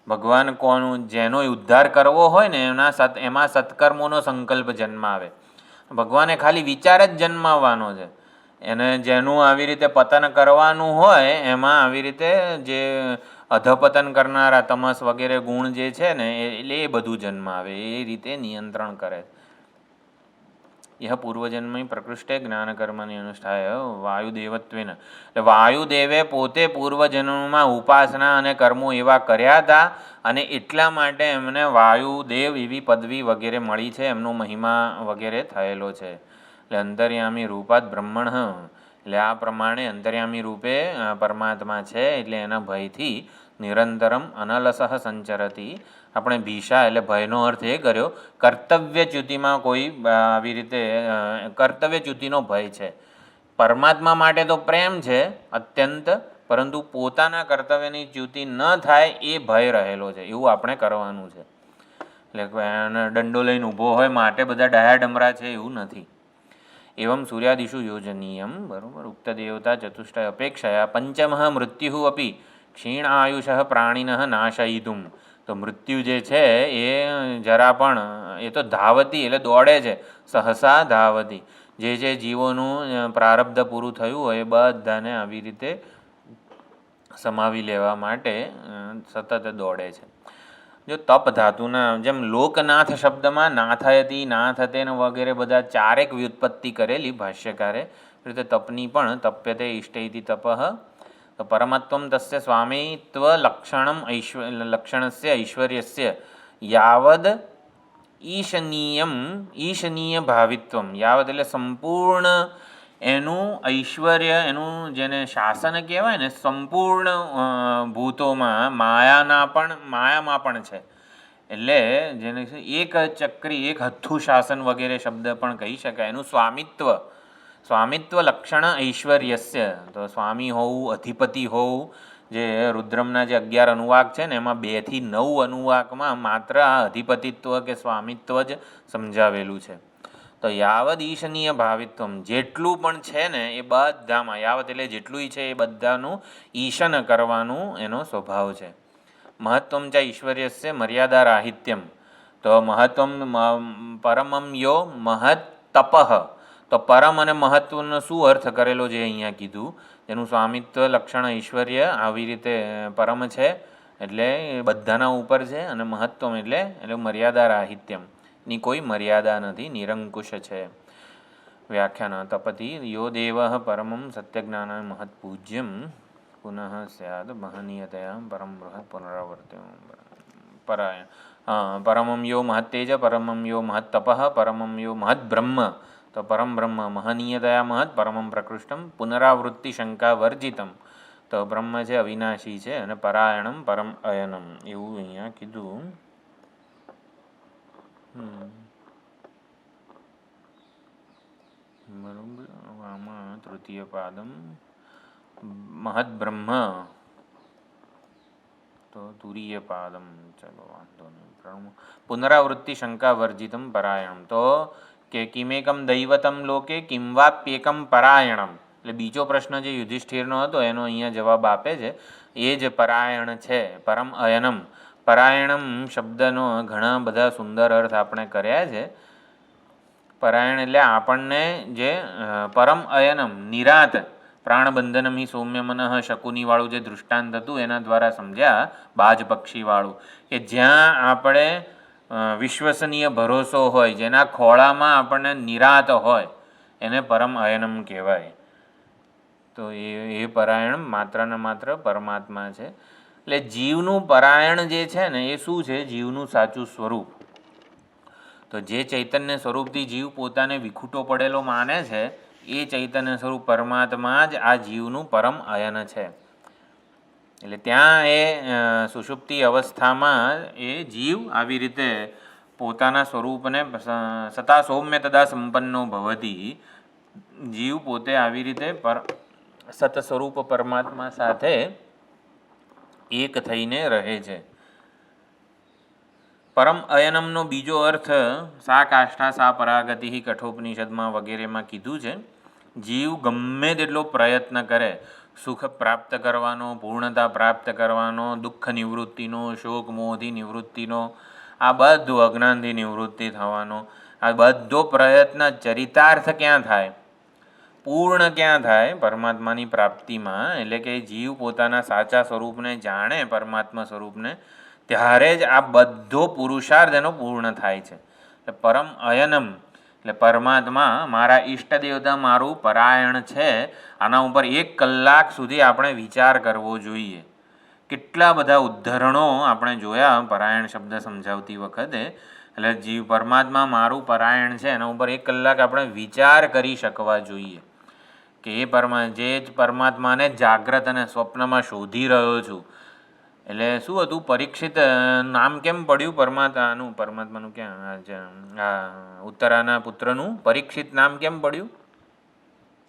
ભગવાન કોનું જેનો ઉદ્ધાર કરવો હોય ને એમાં સત્કર્મોનો સંકલ્પ જન્માવે. ભગવાને ખાલી વિચાર જ જન્માવવાનો છે. એને જેનું આવી રીતે પતન કરવાનું હોય એમાં આવી રીતે જે અધપતન કરનારા તમસ વગેરે ગુણ જે છે ને એટલે એ બધું જન્માવે, એ રીતે નિયંત્રણ કરે. યહ પૂર્વજન્મ પ્રકૃષ્ટે જ્ઞાનકર્મની અનુષ્ઠાય વાયુદેવત્વેન. એટલે વાયુદેવે પોતે પૂર્વજન્મમાં ઉપાસના અને કર્મો એવા કર્યા હતા, અને એટલા માટે એમને વાયુદેવ એવી પદવી વગેરે મળી છે, એમનો મહિમા વગેરે થયેલો છે. એટલે અંતર્યામી રૂપાત બ્રહ્મણ, એટલે આ પ્રમાણે અંતર્યામી રૂપે પરમાત્મા છે, એટલે એના ભયથી નિરંતરમ અનલસઃ સંચરતી. આપણે ભીષા એટલે ભયનો અર્થ એ કર્યો, કર્તવ્યચ્યુતિમાં કોઈ આવી રીતે કર્તવ્યચ્યુતિનો ભય છે. પરમાત્મા માટે તો પ્રેમ છે, અત્યંત પરંતુ પોતાના કર્તવ્યની ચ્યુતિ ન થાય એ ભય રહેલો છે, એવું આપણે કરવાનું છે. એટલે એને દંડો લઈને ઊભો હોય માટે બધા ડાયા ડમરા છે એવું નથી. એવમ સૂર્યાદિષુ યોજનીયમ, બરોબર. ઉક્ત દેવતા ચતુષ્ટય અપેક્ષયા પંચમઃ મૃત્યુ અપી ક્ષીણ આયુષ પ્રાણીન નાશયિતુમ. તો મૃત્યુ જે છે એ જરા પણ, એ તો ધાવતી એટલે દોડે છે, સહસા ધાવતી. જે જે જીવોનું પ્રારબ્ધ પૂરું થયું હોય એ બધાને આવી રીતે સમાવી લેવા માટે સતત દોડે છે. જો તપ ધાતુના જેમ લોકનાથ શબ્દમાં નાથયતી, નાથતે વગેરે બધા ચારેક વ્યુત્પત્તિ કરેલી ભાષ્યકારે, એ રીતે તપની પણ તપ્યતે ઇષ્ટૈતિ તપઃ. તો પરમત્વમ તસ્ય સ્વામિત્વ લક્ષણસ્ય ઐશ્વર્યસ્ય યાવદ ઈશનીય ભાવિત્વમ, યાવદ એટલે સંપૂર્ણ એનું ઐશ્વર્ય, એનું જેને શાસન કહેવાય ને, સંપૂર્ણ ભૂતોમાં માયામાં પણ છે. એટલે જેને એક ચક્રી, એક હથ્થું શાસન વગેરે શબ્દ પણ કહી શકાય. એનું સ્વામિત્વ લક્ષણ ઐશ્વર્યસ્ય, તો સ્વામી હોવું, અધિપતિ હોવું. જે રુદ્રમના જે 11 અનુવાક છે ને એમાં 2 થી 9 અનુવાકમાં માત્ર આ અધિપતિત્વ કે સ્વામિત્વ જ સમજાવેલું છે. તો યાવદ ઈશનીય ભાવિત્વમ, જેટલું પણ છે ને એ બધામાં, યાવત એટલે જેટલું છે એ બધાનું ઈશન કરવાનું એનો સ્વભાવ છે. મહત્વમ ચ ઐશ્વર્યસ્ય મર્યાદા રાહિત્યમ, તો મહત્વમ પરમમ યો મહત તપઃ. તો પરમ અને મહત્વનો શું અર્થ કરેલો છે અહીંયા કીધું, એનું સ્વામિત્વ લક્ષણ ઐશ્વર્ય આવી રીતે પરમ છે એટલે એ બધાના ઉપર છે, અને મહત્વમ એટલે મર્યાદા રાહિત્યમ, ની કોઈ મર્યાદા નથી, નિરંકુશ છે. વ્યાખ્યાન તપતિ યો દેવ પરમમ સત્યજ્ઞાન મહત્ પૂજ્યમ પુનઃ સ્યાદ મહનીયતયા પરમ બૃહદ પુનરાવર્ત્ય પરાયણ. પરમમ યો મહત્તેજ, પરમમ યો મહત્તપઃ, પરમમ યો મહદ બ્રહ્મ. તો પરમ બ્રહ્મ મહનીયતયા મહત, પરમમ પ્રકૃષ્ટમ, પુનરાવૃત્તિ શંકા વર્જિતમ. તો બ્રહ્મ છે અવિનાશી છે, અને પરાયણમ પરમ અયનમ, એવું અહીંયા કીધું. બરોબર. આમાં તૃતીય પાદમ મહદ બ્રહ્મ, તો તુરીય પાદમ, ચલો વાંધો નહીં. પુનરાવૃત્તિ શંકા વર્જિતમ પરાયણમ, તો કે કિમેકમ દૈવતમ લોકે કિમ વાપ્યેકમ પરાયણમ. એટલે બીજો પ્રશ્ન જે યુધિષ્ઠિરનો હતો એનો અહીંયા જવાબ આપે છે. એ જ પરાયણ છે, પરમ અયનમ. પરાયણમ શબ્દનો ઘણા બધા સુંદર અર્થ આપણે કર્યા છે. પરાયણ એટલે આપણને જે પરમ અયનમ, નિરાત, પ્રાણબંધનમ હિ સૌમ્ય મનઃ શકુનીવાળું જે દૃષ્ટાંત હતું એના દ્વારા સમજ્યા, બાજ પક્ષીવાળું, કે જ્યાં આપણે વિશ્વસનીય ભરોસો હોય, જેના ખોળામાં આપણને નિરાત હોય, એને પરમ અયનમ કહેવાય. તો એ પરાયણ માત્ર ને માત્ર પરમાત્મા છે. એટલે જીવનું પરાયણ જે છે ને એ શું છે, જીવનું સાચું સ્વરૂપ. તો જે ચૈતન્ય સ્વરૂપથી જીવ પોતાને વિખૂટો પડેલો માને છે, એ ચૈતન્ય સ્વરૂપ પરમાત્મા જ આ જીવનું પરમ અયન છે. એટલે ત્યાં એ સુષુપ્તિ અવસ્થામાં એ જીવ આવી રીતે પોતાના સ્વરૂપને સતા સૌમ્ય તદા સંપન્નો ભવતી, જીવ પોતે આવી રીતે સત સ્વરૂપ પરમાત્મા સાથે એક થઈને રહે છે. પરમ અયનમનો બીજો અર્થ સા કાષ્ઠા સા પરાગતિ કઠોપનિષદમાં વગેરેમાં કીધું છે. જીવ ગમે તેટલો પ્રયત્ન કરે સુખ પ્રાપ્ત કરવાનો, પૂર્ણતા પ્રાપ્ત કરવાનો, દુઃખ નિવૃત્તિનો, શોક મોહથી નિવૃત્તિનો, આ બધું અજ્ઞાનથી નિવૃત્તિ થવાનો, આ બધો પ્રયત્ન ચરિતાર્થ ક્યાં થાય, પૂર્ણ ક્યાં થાય, પરમાત્માની પ્રાપ્તિમાં. એટલે કે જીવ પોતાના સાચા સ્વરૂપને જાણે, પરમાત્મા સ્વરૂપને, ત્યારે જ આ બધો પુરુષાર્થ એનો પૂર્ણ થાય છે. એટલે પરમ અયનમ એટલે પરમાત્મા મારા ઈષ્ટ દેવતા મારું પરાયણ છે. આના ઉપર 1 કલાક સુધી આપણે વિચાર કરવો જોઈએ. કેટલા બધા ઉદ્ધરણો આપણે જોયા પરાયણ શબ્દ સમજાવતી વખતે. એટલે જીવ પરમાત્મા મારું પરાયણ છે એના ઉપર 1 કલાક આપણે વિચાર કરી શકવા જોઈએ કે જે પરમાત્માને જાગ્રત અને સ્વપ્નમાં શોધી રહ્યો છું. એટલે શું હતું, પરીક્ષિત નામ કેમ પડ્યું પરમાત્માનું ક્યાં, ઉત્તરાના પુત્રનું પરીક્ષિત નામ કેમ પડ્યું?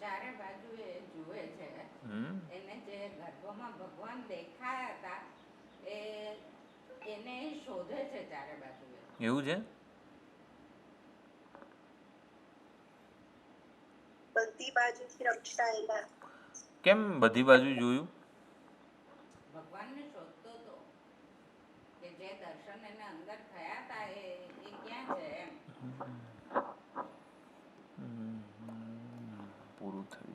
ચારે બાજુએ જુએ છે. હમ એને જે ગર્ભમાં ભગવાન દેખાયા હતા એને શોધે છે ચારે બાજુએ. એવું છે? બધી બાજુથી રક્ષાયેલા. કેમ બધી બાજુ જોયું? ભગવાનને શોધતો હતો કે જે દર્શન એને અંદર થયા હતા એ ક્યાં છે એમ. પૂરું થયું.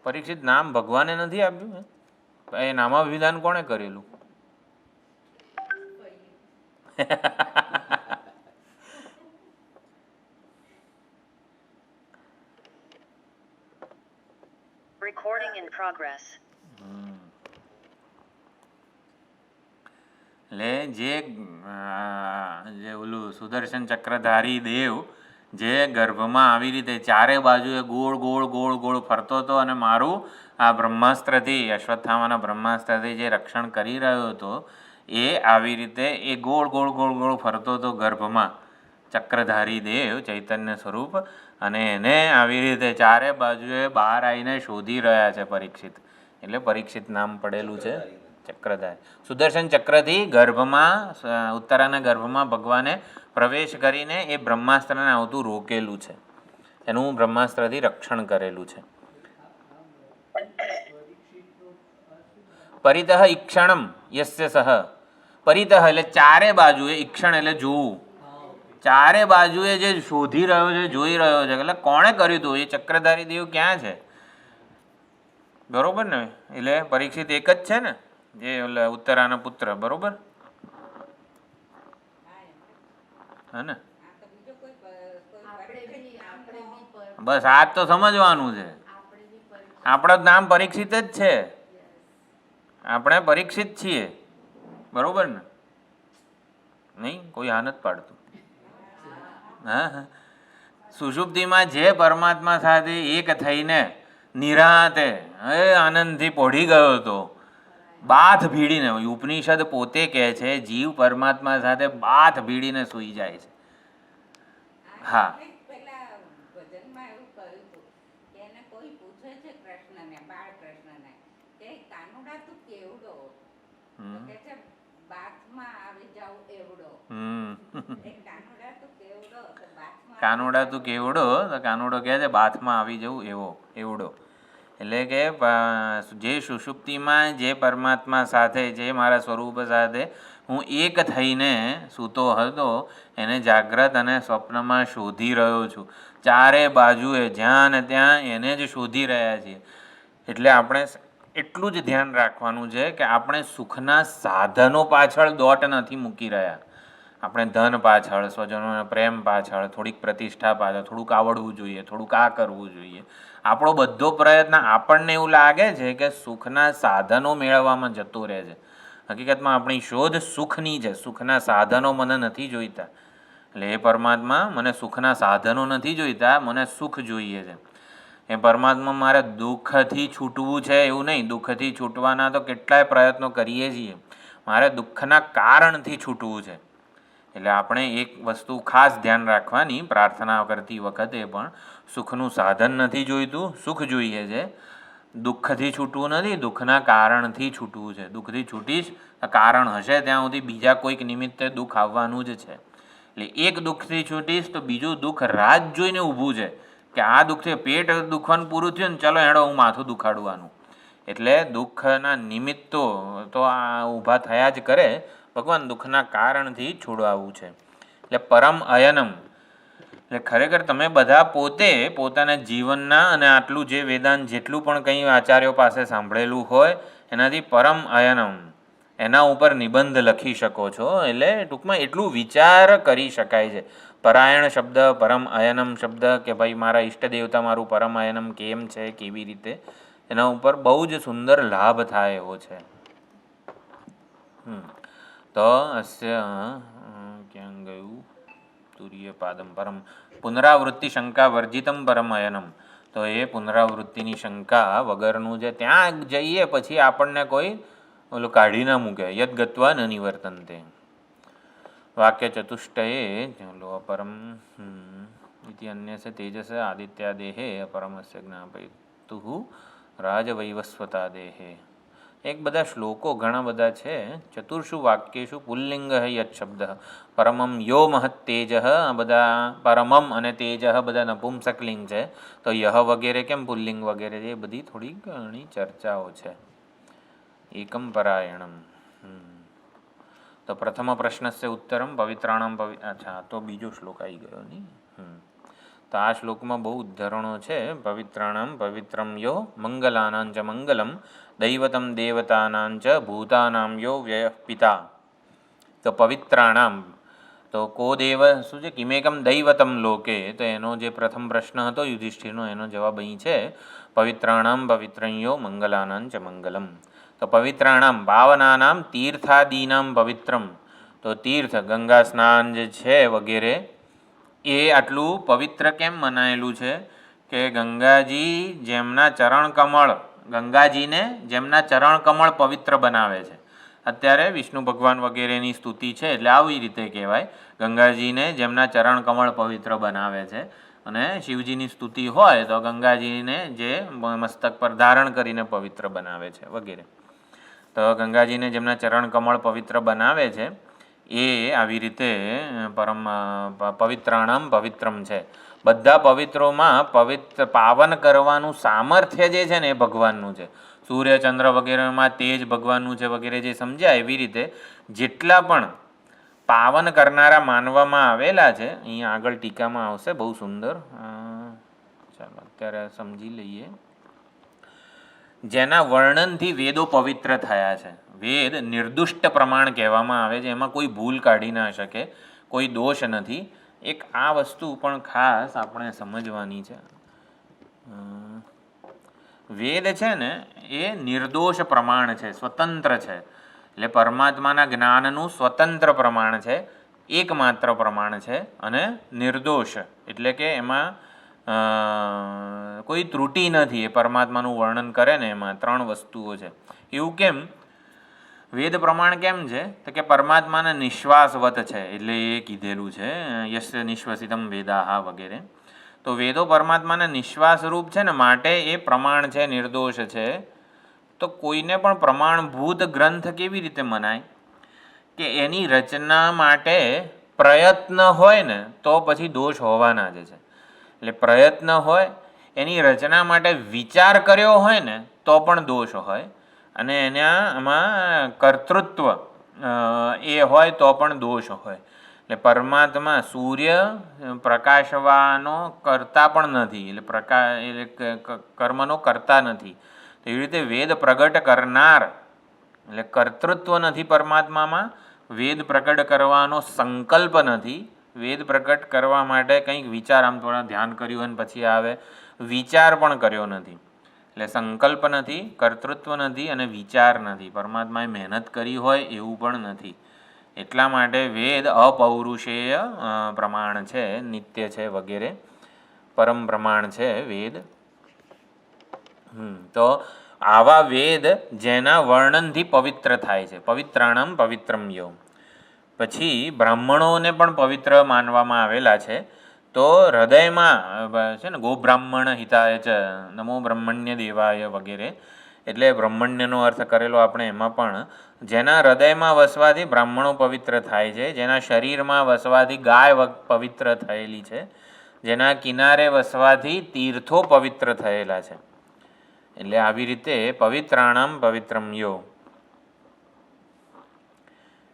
પરીક્ષિત નામ ભગવાને નથી આપ્યું હે? એ નામાભિધાન કોણે કરેલું? Recording in progress. એટલે જે ઓલું સુદર્શન ચક્રધારી દેવ જે ગર્ભમાં આવી રીતે ચારે બાજુએ ગોળ ગોળ ગોળ ગોળ ફરતો હતો અને મારું આ બ્રહ્માસ્ત્રથી અશ્વત્થામાના બ્રહ્માસ્ત્રથી જે રક્ષણ કરી રહ્યો હતો એ આવી રીતે એ ગોળ ગોળ ગોળ ગોળ ફરતો હતો ગર્ભમાં ચક્રધારી દેવ ચૈતન્ય સ્વરૂપ અને એને આવી રીતે ચારે બાજુએ બહાર આવીને શોધી રહ્યા છે પરીક્ષિત. એટલે પરીક્ષિત નામ પડેલું છે ચક્રધારી. સુદર્શન ચક્રથી ગર્ભમાં ઉત્તરાના ગર્ભમાં ભગવાને પ્રવેશ કરીને એ બ્રહ્માસ્ત્રને આવતું રોકેલું છે. એનું બ્રહ્માસ્ત્રથી રક્ષણ કરેલું છે. પરિતઃ ઈક્ષણમ યસ્ય સહ. પરિતઃ એટલે ચારે બાજુએ, ઈક્ષણ એટલે જોવું, ચારે બાજુએ જે શોધી રહ્યો છે, જોઈ રહ્યો છે. એટલે કોણે કર્યું હતું? એ ચક્રધારી દેવ ક્યાં છે? બરોબર ને? એટલે પરીક્ષિત એક જ છે ને, જે ઉત્તરાના પુત્ર. બરોબર હે ને? બસ આ તો સમજવાનું છે. આપણું નામ પરીક્ષિત જ છે. આપણે પરીક્ષિત છીએ. બરોબર ને? નહીં કોઈ હા નથી પાડતું. હા, સુષુપ્તિમાં જે પરમાત્મા સાથે એક થઈને નિરાંતે આનંદથી પોઢી ગયો હતો, બાથ ભીડીને, ઉપનિષદ પોતે કહે છે જીવ પરમાત્મા સાથે બાથ ભીડીને સૂઈ જાય છે. હા, પેલા ભજનમાં એવું કહ્યું હતું કે એને કોઈ પૂછે છે કૃષ્ણને, બાળકૃષ્ણને, કે કાનુડા તું કેવડો? તો કે છે બાથમાં આવી જાવ એવડો. કાનુડા તું કેવડો? તો બાથમાં કાનુડા તું કેવડો? તો કાનુડો કહે છે બાથમાં આવી જવું એવડો. એટલે કે જે સુષુપ્તિમાં જે પરમાત્મા સાથે, જે મારા સ્વરૂપ સાથે હું એક થઈને સૂતો હતો, એને જાગ્રત અને સ્વપ્નમાં શોધી રહ્યો છું. ચારે બાજુએ જ્યાં ને ત્યાં એને જ શોધી રહ્યા છીએ. એટલે આપણે એટલું જ ધ્યાન રાખવાનું છે કે આપણે સુખના સાધનો પાછળ દોટ નથી મૂકી રહ્યા. આપણે ધન પાછળ, સ્વજનોના પ્રેમ પાછળ, થોડીક પ્રતિષ્ઠા પાછળ, થોડુંક આવડવું જોઈએ, થોડુંક આ કરવું જોઈએ. આપણો બધો પ્રયત્ન આપણને એવું લાગે છે કે સુખના સાધનો મેળવવામાં જતો રહે છે. હકીકતમાં આપણી શોધ સુખની છે. સુખના સાધનો મને નથી જોઈતા. એટલે એ પરમાત્મા, મને સુખના સાધનો નથી જોઈતા, મને સુખ જોઈએ છે. એ પરમાત્મા મારે દુઃખથી છૂટવું છે એવું નહીં. દુઃખથી છૂટવાના તો કેટલાય પ્રયત્નો કરીએ છીએ. મારે દુઃખના કારણથી છૂટવું છે. એટલે આપણે એક વસ્તુ ખાસ ધ્યાન રાખવાની, પ્રાર્થના કરતી વખતે પણ સુખનું સાધન નથી જોઈતું, સુખ જોઈએ છે. દુઃખથી છૂટવું નથી, દુઃખના કારણથી છૂટવું છે. દુઃખથી છૂટીશ, કારણ હશે ત્યાં સુધી બીજા કોઈક નિમિત્તે દુઃખ આવવાનું જ છે. એટલે એક દુઃખથી છૂટીશ તો બીજું દુઃખ રાહ જોઈને ઊભું છે કે આ દુઃખથી પેટ દુખવાનું પૂરું થયું ને, ચલો હેડો હું માથું દુખાડવાનું. એટલે દુઃખના નિમિત્તો તો આ ઊભા થયા જ કરે. ભગવાન દુઃખના કારણથી છોડાવવું છે. એટલે પરમ અયનમ, એટલે ખરેખર તમે બધા પોતે પોતાના જીવનના અને આટલું જે વેદાંત જેટલું પણ કંઈ આચાર્યો પાસે સાંભળેલું હોય એનાથી પરમ અયનમ, એના ઉપર નિબંધ લખી શકો છો. એટલે ટૂંકમાં એટલું વિચાર કરી શકાય છે. પરાયણ શબ્દ, પરમ અયનમ શબ્દ, કે ભાઈ મારા ઈષ્ટ દેવતા મારું પરમ અયનમ કેમ છે, કેવી રીતે, એના ઉપર બહુ જ સુંદર લાભ થાય એવો છે. તો અસ્ય ક્યાં ગયું? તુર્ય પાદમ પરમ પુનરાવૃત્તિ શંકા વર્જિતમ પરમ અયનમ. તો એ પુનરાવૃત્તિની શંકા વગરનું છે. ત્યાં જઈએ પછી આપણને કોઈ ઓલું કાઢી ના મૂકે. યદ ગત્વા ન નિવર્તન્તે. વાક્ય ચતુષ્ટયે ચલો પરમ इति अन्यस्य तेजस आदित्यादेहे अपरमस्य ज्ञापयितुः રાજવૈવસ્વતાદેહે. એક બધા શ્લોકો ઘણા બધા છે. ચતુર્ષુ વાક્યેષુ પુલ્લિંગ યત શબ્દ પરમમ યો મહત તેજ. આ બધા પરમમ અને તેજ બધા નપુંસકલિંગ છે, તો યહ વગેરે કેમ પુલ્લિંગ વગેરે, એ બધી થોડી ઘણી ચર્ચાઓ છે. એકમ પરાયણમ. તો પ્રથમ પ્રશ્નસ્ય ઉત્તરમ પવિત્રાણામ અચ્છા, તો બીજો શ્લોક આવી ગયો નહીં. તો આ શ્લોકમાં બહુ ઉદ્ધરણો છે. પવિત્રાણામ પવિત્રમ યો મંગલાનાં ચ મંગલમ દૈવતમ દેવતાનાં ચ ભૂતાનામ યો વ્યય પિતા. તો પવિત્રાણામ, તો કો દેવ શું છે, કિમેકમ દૈવતમ લોકે. તો એનો જે પ્રથમ પ્રશ્ન હતો યુધિષ્ઠિરનો, એનો જવાબ અહીં છે પવિત્રાણામ પવિત્રં યો મંગલાનાં ચ મંગલમ. તો પવિત્રાણામ પાવનાનામ તીર્થાદીનામ પવિત્રમ. તો તીર્થ ગંગા સ્નાન જે છે વગેરે એ આટલું પવિત્ર કેમ મનાયેલું છે કે ગંગાજી જેમના ચરણકમળ, ગંગાજીને જેમના ચરણકમળ પવિત્ર બનાવે છે. અત્યારે વિષ્ણુ ભગવાન વગેરેની સ્તુતિ છે એટલે આવી રીતે કહેવાય, ગંગાજીને જેમના ચરણકમળ પવિત્ર બનાવે છે. અને શિવજીની સ્તુતિ હોય તો ગંગાજીને જે મસ્તક પર ધારણ કરીને પવિત્ર બનાવે છે વગેરે. તો ગંગાજીને જેમના ચરણકમળ પવિત્ર બનાવે છે એ આવી રીતે પવિત્રાણામ પવિત્રમ છે. બધા પવિત્રોમાં પાવન કરવાનું સામર્થ્ય જે છે ને એ ભગવાનનું છે. સૂર્ય ચંદ્ર વગેરેમાં તેજ ભગવાનનું છે વગેરે જે સમજ્યા, એવી રીતે જેટલા પણ પાવન કરનારા માનવામાં આવેલા છે, અહીંયા આગળ ટીકામાં આવશે બહુ સુંદર. ચાલો અત્યારે સમજી લઈએ. જેના વર્ણનથી વેદો પવિત્ર થયા છે. વેદ નિર્દુષ્ટ પ્રમાણ કહેવામાં આવે છે, એમાં કોઈ ભૂલ કાઢી ના શકે, કોઈ દોષ નથી. એક આ વસ્તુ પણ ખાસ આપણે સમજવાની છે. વેદ છે ને એ નિર્દોષ પ્રમાણ છે, સ્વતંત્ર છે. એટલે પરમાત્માના જ્ઞાનનું સ્વતંત્ર પ્રમાણ છે, એકમાત્ર પ્રમાણ છે. અને નિર્દોષ એટલે કે એમાં કોઈ ત્રુટિ નથી. એ પરમાત્માનું વર્ણન કરે ને એમાં ત્રણ વસ્તુઓ છે. એવું કેમ? વેદ પ્રમાણ કેમ છે તો કે પરમાત્માના નિશ્વાસવત છે, એટલે એ કીધેલું છે યસ્ય નિશ્વસિતમ વેદાહા વગેરે. તો વેદો પરમાત્માના નિશ્વાસરૂપ છે ને, માટે એ પ્રમાણ છે, નિર્દોષ છે. તો કોઈને પણ પ્રમાણભૂત ગ્રંથ કેવી રીતે મનાય કે એની રચના માટે પ્રયત્ન હોય ને તો પછી દોષ હોવાના જ છે. એટલે પ્રયત્ન હોય, એની રચના માટે વિચાર કર્યો હોય ને તો પણ દોષ હોય, અને એનામાં કર્તૃત્વ એ હોય તો પણ દોષ હોય. એટલે પરમાત્મા સૂર્ય પ્રકાશવાનો કરતા પણ નથી, એટલે કર્મનો કરતા નથી. એવી રીતે વેદ પ્રગટ કરનાર, એટલે કર્તૃત્વ નથી પરમાત્મામાં, વેદ પ્રગટ કરવાનો સંકલ્પ નથી. વેદ પ્રગટ કરવા માટે કંઈક વિચાર, આમ થોડા ધ્યાન કર્યું અને પછી આવે, વિચાર પણ કર્યો નથી. એટલે સંકલ્પ નથી, કર્તૃત્વ નથી અને વિચાર નથી. પરમાત્માએ મહેનત કરી હોય એવું પણ નથી. એટલા માટે વેદ અપૌરુષેય પ્રમાણ છે, નિત્ય છે વગેરે, પરમ પ્રમાણ છે વેદ. તો આવા વેદ જેના વર્ણનથી પવિત્ર થાય છે, પવિત્રાણામ પવિત્રમ યો. પછી બ્રાહ્મણોને પણ પવિત્ર માનવામાં આવેલા છે. તો હૃદયમાં છે ને ગોબ્રાહ્મણ હિતાય છે, નમો બ્રહ્મણ્ય દેવાય વગેરે, એટલે બ્રહ્મણ્યનો અર્થ કરેલો આપણે એમાં પણ, જેના હૃદયમાં વસવાથી બ્રાહ્મણો પવિત્ર થાય છે, જેના શરીરમાં વસવાથી ગાય પવિત્ર થયેલી છે, જેના કિનારે વસવાથી તીર્થો પવિત્ર થયેલા છે. એટલે આવી રીતે પવિત્રાણામ પવિત્રમ યો.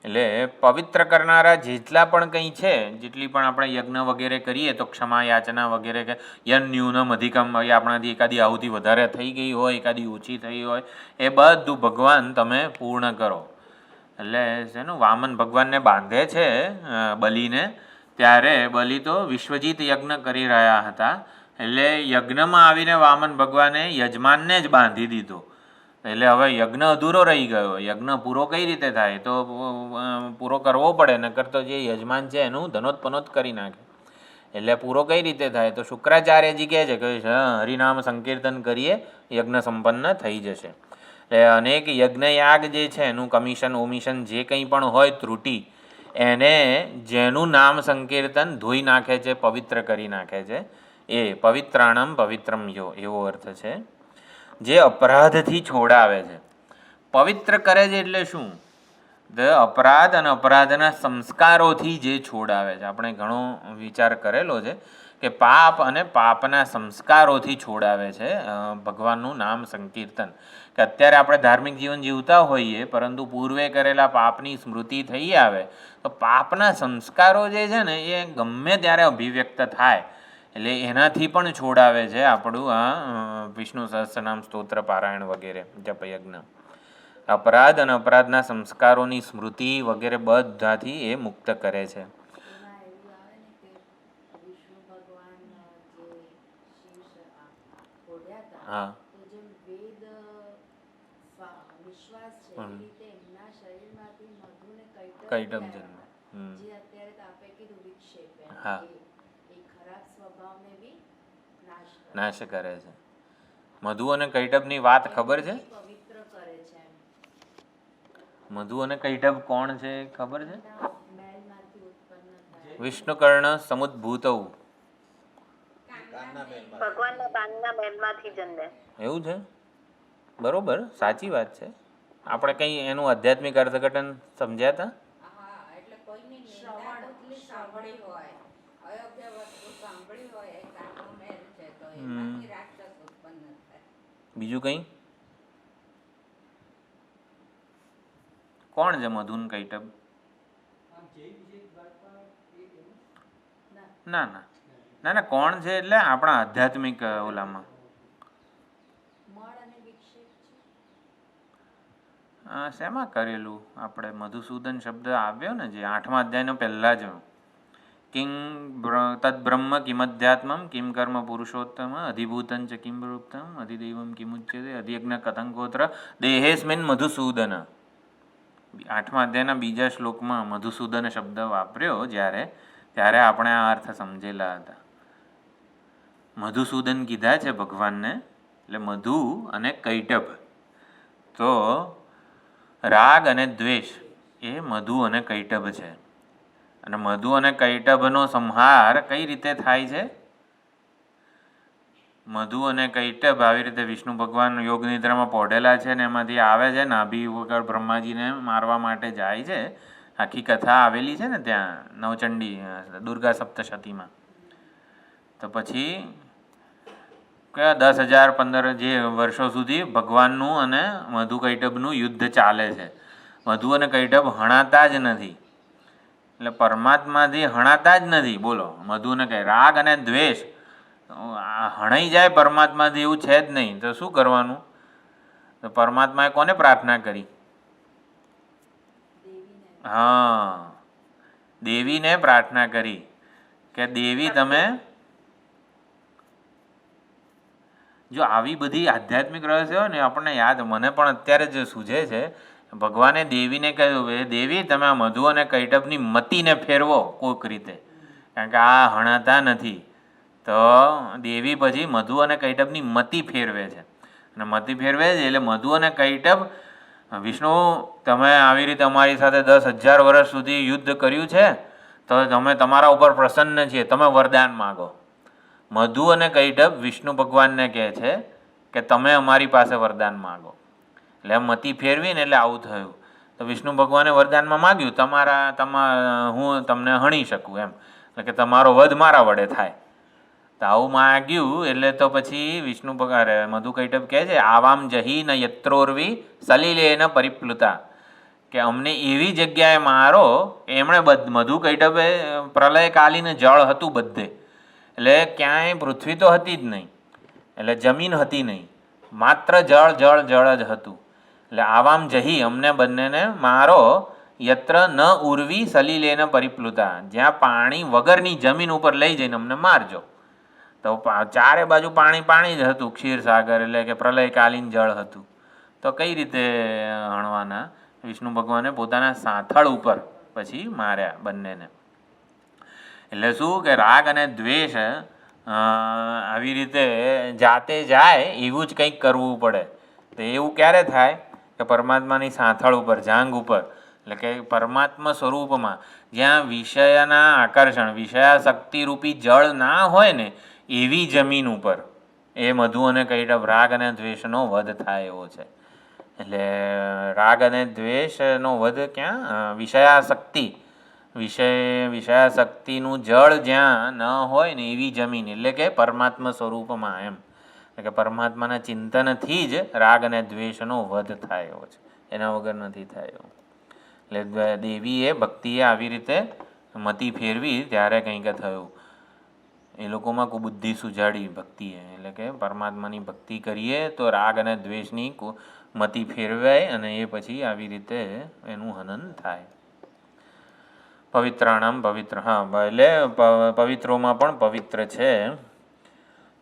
એટલે પવિત્ર કરનારા જેટલા પણ કંઈ છે, જેટલી પણ આપણે યજ્ઞ વગેરે કરીએ તો ક્ષમા યાચના વગેરે, કે યન ન્યૂનમ અધિકમ, આપણાથી એકાદી આહુતિ વધારે થઈ ગઈ હોય, એકાદી ઓછી થઈ હોય, એ બધું ભગવાન તમે પૂર્ણ કરો. એટલે શેનું વામન ભગવાનને બાંધે છે બલિને, ત્યારે બલિ તો વિશ્વજીત યજ્ઞ કરી રહ્યા હતા. એટલે યજ્ઞમાં આવીને વામન ભગવાને યજમાનને જ બાંધી દીધો. એટલે હવે યજ્ઞ અધૂરો રહી ગયો. યજ્ઞ પૂરો કઈ રીતે થાય? તો પૂરો કરવો પડે, નકર તો જે યજમાન છે એનું ધનોત્પનોત કરી નાખે. એટલે પૂરો કઈ રીતે થાય? તો શુક્રાચાર્યજી કહે છે કે હરિનામ સંકીર્તન કરીએ, યજ્ઞ સંપન્ન થઈ જશે. એટલે અનેક યજ્ઞયાગ જે છે એનું કમિશન ઓમિશન જે કંઈ પણ હોય ત્રુટિ, એને જેનું નામ સંકીર્તન ધોઈ નાખે છે, પવિત્ર કરી નાખે છે, એ પવિત્રાણમ પવિત્રમ યો એવો અર્થ છે. જે અપરાધથી છોડાવે છે. પવિત્ર કરે છે એટલે શું? અપરાધ અને અપરાધના સંસ્કારોથી જે છોડાવે છે. આપણે ઘણો વિચાર કરેલો છે કે પાપ અને પાપના સંસ્કારોથી છોડાવે છે ભગવાનનું નામ સંકીર્તન. કે અત્યારે આપણે ધાર્મિક જીવન જીવતા હોઈએ, પરંતુ પૂર્વે કરેલા પાપની સ્મૃતિ થઈ આવે તો પાપના સંસ્કારો જે છે ને એ ગમે ત્યારે અભિવ્યક્ત થાય, એટલે એનાથી પણ છોડાવે છે આપણું આ વિષ્ણુ સહસ્રનામ સ્તોત્ર પારાયણ વગેરે જપયજ્ઞ. અપરાધ અને અપરાધના સંસ્કારોની સ્મૃતિ વગેરે બધાથી એ મુક્ત કરે છે. એમાં એવું આવે ને કે વિષ્ણુ ભગવાન જે શિવ ઓઢ્યા હતા, હા. તો જેમ વેદ વિશ્વાસ છે એ રીતે એમના શરીરમાંથી મધુ ને કૈટબ કૈટબ જન્મ. જે અત્યારે તો આપે કીધું વિક્ષેપ એમ, હા. એ ખરાબ સ્વભાવને બી નાશ કરે છે. મધુ અને કૈટબની વાત ખબર છે? પવિત્ર કરે છે એમ. મધુ અને કૈટબ કોણ છે ખબર છે? મહેલમાંથી ઉત્પન્ન થાય. વિષ્ણુકર્ણ સમુદ્ભૂતૌ. ભગવાનના કાનના મહેલમાંથી જન્મે. એવું છે? બરોબર, સાચી વાત છે. આપણે કંઈ એનું આધ્યાત્મિક અર્થઘટન સમજ્યા હતા? હા, એટલે કોઈની નિંદા બદલી સાંભળી હોય, અયોગ્ય વસ્તુ સાંભળી હોય, એ કાનનો મેલ છે, તો એમાંથી રાક્ષસ ઉત્પન્ન થાય. બીજું કંઈ? કોણ છે મધુ ને કૈટબ? ના ના ના ના, કોણ છે એટલે આપણા આધ્યાત્મિક ઓલામાં મળ અને વિક્ષેપ છે. શેમાં કરેલું? આપણે મધુસૂદન શબ્દ આવ્યો ને જે 8મા અધ્યાયનો પહેલા જ, કિંગ તદ્બ્રહ્મ કિમધ્યાત્મમ કિમ કર્મ પુરુષોત્તમ અધિભૂતં ચ કિમ રૂપ્તમ અધિદૈવમ કિમુચ્યતે અધિયજ્ઞ કથંકોત્ર દેહેસ્મિન મધુસૂદન. 8મા અધ્યાયના બીજા શ્લોકમાં મધુસૂદન શબ્દ વાપર્યો ત્યારે આપણે આ અર્થ સમજેલા હતા. મધુસૂદન કીધા છે ભગવાનને, એટલે મધુ અને કૈટબ. તો રાગ અને દ્વેષ એ મધુ અને કૈટબ છે. અને મધુ અને કૈટબનો સંહાર કઈ રીતે થાય છે? મધુ અને કૈટબ આવી રીતે વિષ્ણુ ભગવાન યોગ નિદ્રામાં પોઢેલા છે ને એમાંથી આવે છે, નાભી વગર બ્રહ્માજીને મારવા માટે જાય છે. આખી કથા આવેલી છે ને ત્યાં નવચંડી દુર્ગા સપ્તશતીમાં. તો પછી કયા 10,000-15 જે વર્ષો સુધી ભગવાનનું અને મધુ કૈટબનું યુદ્ધ ચાલે છે. મધુ અને કૈટબ હણાતા જ નથી, એટલે પરમાત્માથી હણાતા જ નથી. બોલો, મધુ ને કઈ રાગ અને દ્વેષ હણાઈ જાય પરમાત્માથી એવું છે જ નહીં. તો શું કરવાનું? તો પરમાત્માએ કોને પ્રાર્થના કરી? હા, દેવીને પ્રાર્થના કરી કે દેવી તમે જો આવી બધી આધ્યાત્મિક રહસ્યો ને આપણને યાદ, મને પણ અત્યારે જ સૂઝે છે. ભગવાને દેવીને કહ્યું, દેવી તમે આ મધુ અને કૈટબની મતીને ફેરવો કોઈક રીતે, કારણ કે આ હણાતા નથી. તો દેવી પછી મધુ અને કૈટબની મતિ ફેરવે છે. અને મતિ ફેરવે છે એટલે મધુ અને કૈટબ, વિષ્ણુ તમે આવી રીતે અમારી સાથે 10,000 વર્ષ સુધી યુદ્ધ કર્યું છે, તો તમે તમારા ઉપર પ્રસન્ન છીએ, તમે વરદાન માગો. મધુ અને કૈટબ વિષ્ણુ ભગવાનને કહે છે કે તમે અમારી પાસે વરદાન માગો. એટલે મતિ ફેરવીને એટલે આવું થયું. તો વિષ્ણુ ભગવાને વરદાનમાં માગ્યું હું તમને હણી શકું એમ, એટલે કે તમારો વધ મારા વડે થાય. તો આવું માગ્યું એટલે તો પછી વિષ્ણુ ભગવાન મધુ કૈટબ કહે છે, આવામ જહી ન યત્રોર્વી સલિલેન પરિપ્લુતા, કે અમને એવી જગ્યાએ મારો. એમણે મધુ કૈટબે પ્રલયકાલીન જળ હતું બધે, એટલે ક્યાંય પૃથ્વી તો હતી જ નહીં, એટલે જમીન હતી નહીં, માત્ર જળ જ હતું. એટલે આવામ જહી અમને બંનેને મારો યત્ર ન ઉર્વી સલિલેન પરિપ્લુતા, જ્યાં પાણી વગરની જમીન ઉપર લઈ જઈને અમને મારજો. તો ચારે બાજુ પાણી જ હતું, ક્ષીરસાગર, એટલે કે પ્રલયકાલીન જળ હતું. તો કઈ રીતે હણવાના? વિષ્ણુ ભગવાને પોતાના સાથળ ઉપર પછી માર્યા બંનેને. એટલે શું કે રાગ અને દ્વેષ આવી રીતે જાતે જાય એવું જ કંઈક કરવું પડે. તો એવું ક્યારે થાય કે પરમાત્માની સાથળ ઉપર, જાંઘ ઉપર, એટલે કે પરમાત્મા સ્વરૂપમાં જ્યાં વિષયના આકર્ષણ વિષયાશક્તિ રૂપી જળ ના હોય ને એવી જમીન ઉપર એ મધુ અને કૈટભ રાગ અને દ્વેષનો વધ થાય એવો છે. એટલે રાગ અને દ્વેષનો વધ ક્યાં? વિષયાશક્તિ વિષયાશક્તિનું જળ જ્યાં ન હોય ને એવી જમીન, એટલે કે પરમાત્મા સ્વરૂપમાં એમ. એટલે કે પરમાત્માના ચિંતનથી જ રાગ અને દ્વેષનો વધ થાય એવો છે, એના વગર નથી થાય એવો. એટલે દેવીએ ભક્તિએ આવી રીતે મતિ ફેરવી ત્યારે કંઈક થયું. એ લોકોમાં કુબુદ્ધિ સુજાડી ભક્તિએ, એટલે કે પરમાત્માની ભક્તિ કરીએ તો રાગ અને દ્વેષની મતિ ફેરવાય અને એ પછી આવી રીતે એનું હનન થાય. પવિત્રાણામ પવિત્ર, હા એટલે પવિત્રોમાં પણ પવિત્ર છે.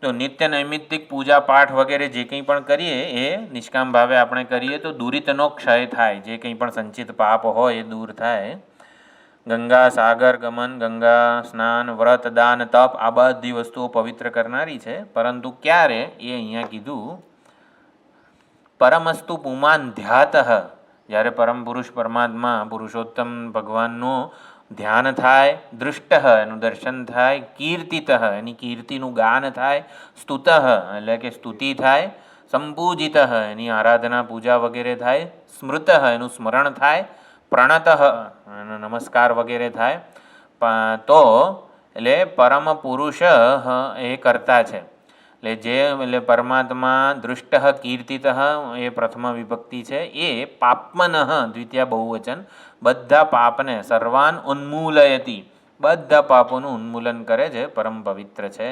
તો નિત્ય નૈમિત્તિક પૂજા પાઠ વગેરે જે કંઈ પણ કરીએ એ નિષ્કામ ભાવે આપણે કરીએ તો દુરિતનો ક્ષય થાય, જે કંઈ પણ સંચિત પાપ હોય એ દૂર થાય. ગંગા સાગર ગમન, ગંગા સ્નાન, વ્રત, દાન, તપ આ બધી વસ્તુઓ પવિત્ર કરનારી છે. પરંતુ ક્યારે એ અહીંયા કીધું, પરમસ્તુ પુમાન ધ્યાતઃ, જ્યારે પરમ પુરુષ પરમાત્મા પુરુષોત્તમ ભગવાનનું ધ્યાન થાય, દૃષ્ટ એનું દર્શન થાય, કીર્તિત એની કીર્તિનું ગાન થાય, સ્તુત એટલે કે સ્તુતિ થાય, સંપૂજિત એની આરાધના પૂજા વગેરે થાય, સ્મૃત એનું સ્મરણ થાય, પ્રણત એનો નમસ્કાર વગેરે થાય. તો એટલે પરમ પુરુષ એ કરતા છે. એટલે પરમાત્મા દૃષ્ટ કીર્તિત એ પ્રથમ વિભક્તિ છે. એ પાપમન દ્વિતીય બહુવચન, બધા પાપને સર્વાન ઉન્મૂલયતી, બધા પાપોનું ઉન્મૂલન કરે છે, પરમ પવિત્ર છે.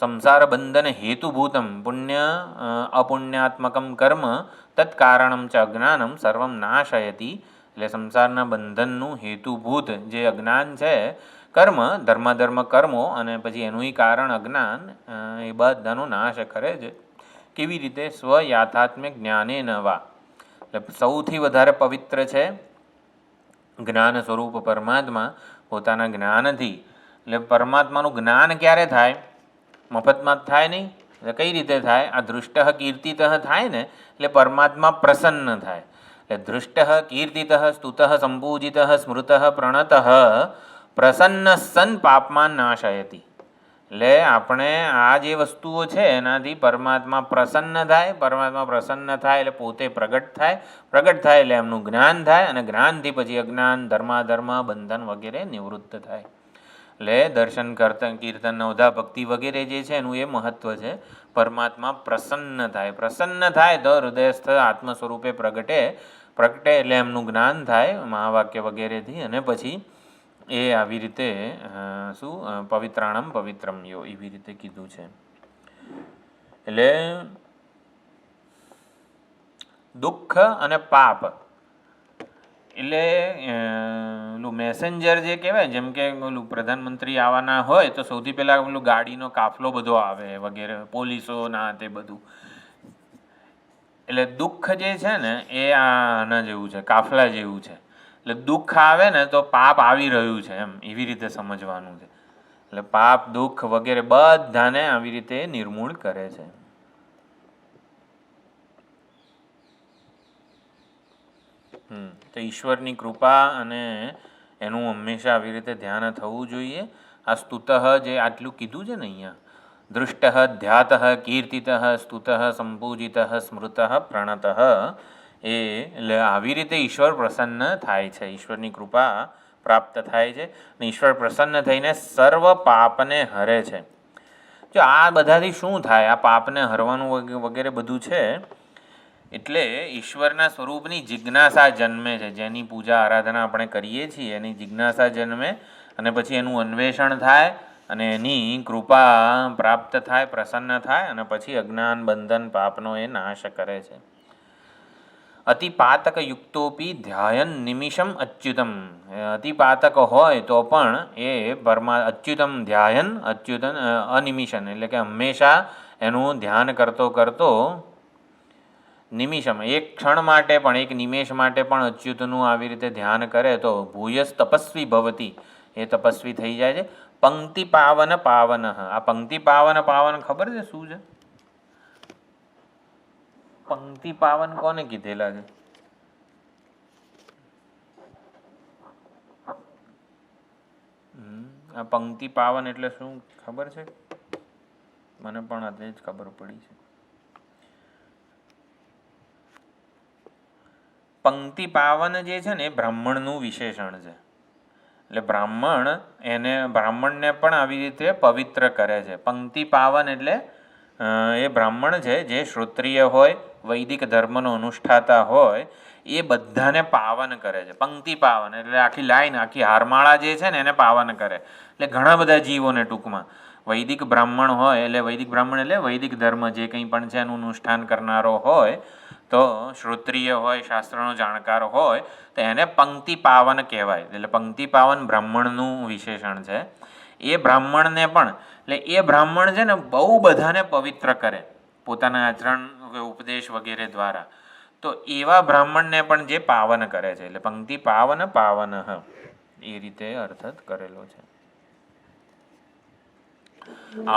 સંસાર બંધન હેતુભૂતમ પુણ્ય અપુણ્યાત્મકમ કર્મ તત્કારણમ ચ અજ્ઞાનમ સર્વમ નાશયતી. એટલે સંસારના બંધનનું હેતુભૂત જે અજ્ઞાન છે, કર્મ ધર્મ કર્મો અને પછી એનું કારણ અજ્ઞાન, એ બધાનો નાશ કરે છે. કેવી રીતે? સ્વયાથાત્મ્ય જ્ઞાને નવા, એટલે સૌથી વધારે પવિત્ર છે જ્ઞાન સ્વરૂપ પરમાત્મા પોતાના જ્ઞાનથી. એટલે પરમાત્માનું જ્ઞાન ક્યારે થાય? મફતમાં જ થાય નહીં. એટલે કઈ રીતે થાય? આ દૃષ્ટ કીર્તિત થાય ને એટલે પરમાત્મા પ્રસન્ન થાય. એટલે દૃષ્ટ કીર્તિત સ્તુત સંપૂજિત સ્મૃત પ્રણત પ્રસન્ન સન પાપમાન નાશયતી. એટલે આપણે આ જે વસ્તુઓ છે એનાથી પરમાત્મા પ્રસન્ન થાય. પરમાત્મા પ્રસન્ન થાય એટલે પોતે પ્રગટ થાય. પ્રગટ થાય એટલે એમનું જ્ઞાન થાય, અને જ્ઞાનથી પછી અજ્ઞાન ધર્માધર્મ બંધન વગેરે નિવૃત્ત થાય. એટલે દર્શન કીર્તન નવધા ભક્તિ વગેરે જે છે એનું એ મહત્વ છે. પરમાત્મા પ્રસન્ન થાય. પ્રસન્ન થાય તો હૃદયસ્થ આત્મ સ્વરૂપે પ્રગટે એટલે એમનું જ્ઞાન થાય મહાવાક્ય વગેરેથી, અને પછી એ આવી રીતે પવિત્રાણમ પવિત્રમ યો એવી રીતે કીધું છે. એટલે દુઃખ અને પાપ એટલે પેલું મેસેન્જર જે કહેવાય, જેમ કે પેલું પ્રધાનમંત્રી આવવાના હોય તો સૌથી પહેલાં પેલું ગાડીનો કાફલો બધો આવે વગેરે, પોલીસો ના તે બધું. એટલે દુઃખ જે છે ને એ આના જેવું છે, કાફલા જેવું છે. એટલે દુઃખ આવે ને તો પાપ આવી રહ્યું છે એમ, એવી રીતે સમજવાનું છે. એટલે પાપ દુઃખ વગેરે બધાને આવી રીતે નિર્મૂળ કરે છે. તો ઈશ્વરની કૃપા અને એનું હંમેશા આવી રીતે ધ્યાન થવું જોઈએ. આ સ્તુત જે આટલું કીધું છે ને અહીંયા, દૃષ્ટ ધ્યાત કીર્તિત સ્તુત સંપૂજિત સ્મૃત પ્રણત, એટલે આવી રીતે ઈશ્વર પ્રસન્ન થાય છે, ઈશ્વરની કૃપા પ્રાપ્ત થાય છે. અને ઈશ્વર પ્રસન્ન થઈને સર્વ પાપને હરે છે. જો આ બધાથી શું થાય? આ પાપને હરવાનું વગેરે બધું છે એટલે ઈશ્વરના સ્વરૂપની જિજ્ઞાસા જન્મે છે. જેની પૂજા આરાધના આપણે કરીએ છીએ એની જિજ્ઞાસા જન્મે, અને પછી એનું અન્વેષણ થાય, અને એની કૃપા પ્રાપ્ત થાય, પ્રસન્ન થાય, અને પછી અજ્ઞાન બંધન પાપનો એ નાશ કરે છે. અતિપાતક યુક્તોપી ધ્યાયન નિમિષમ અચ્યુતમ. અતિપાતક હોય તો પણ એ અચ્યુતમ ધ્યાયન, અચ્યુતન અનિમિષન, એટલે કે હંમેશા એનું ધ્યાન કરતો નિમિષમ, એક ક્ષણ માટે પણ, એક નિમેષ માટે પણ અચ્યુતનું આવી રીતે ધ્યાન કરે તો ભૂયસ તપસ્વી ભવતી, એ તપસ્વી થઈ જાય છે. પંક્તિ પાવન પાવન. આ પંક્તિ પાવન ખબર છે શું છે? પંક્તિ પાવન કોને કીધેલા છે? આ પંક્તિ પાવન એટલે શું ખબર છે? મને પણ આજે જ ખબર પડી છે. પંક્તિ પાવન જે છે ને એ બ્રાહ્મણનું વિશેષણ છે. એટલે બ્રાહ્મણને પણ આવી રીતે પવિત્ર કરે છે. પંક્તિ પાવન એટલે એ બ્રાહ્મણ છે જે શ્રોત્રિય હોય, વૈદિક ધર્મનો અનુષ્ઠાતા હોય, એ બધાને પાવન કરે છે. પંક્તિ પાવન એટલે આખી લાઈન, આખી હારમાળા જે છે ને એને પાવન કરે. એટલે ઘણા બધા જીવોને ટૂંકમાં વૈદિક બ્રાહ્મણ હોય એટલે વૈદિક ધર્મ જે કંઈ પણ છે એનું અનુષ્ઠાન કરનારો હોય, તો શ્રોત્રિય હોય, શાસ્ત્રનો જાણકાર હોય, તો એને પંક્તિ પાવન કહેવાય. એટલે પંક્તિ પાવન બ્રાહ્મણનું વિશેષણ છે. એ બ્રાહ્મણને પણ એટલે એ બ્રાહ્મણ છે ને બહુ બધાને પવિત્ર કરે પોતાના આચરણ, ઉપદેશ વગેરે દ્વારા. તો એવા બ્રાહ્મણને પણ જે પાવન કરે છે. એટલે પંક્તિ પાવન એ રીતે અર્થ કરેલો છે.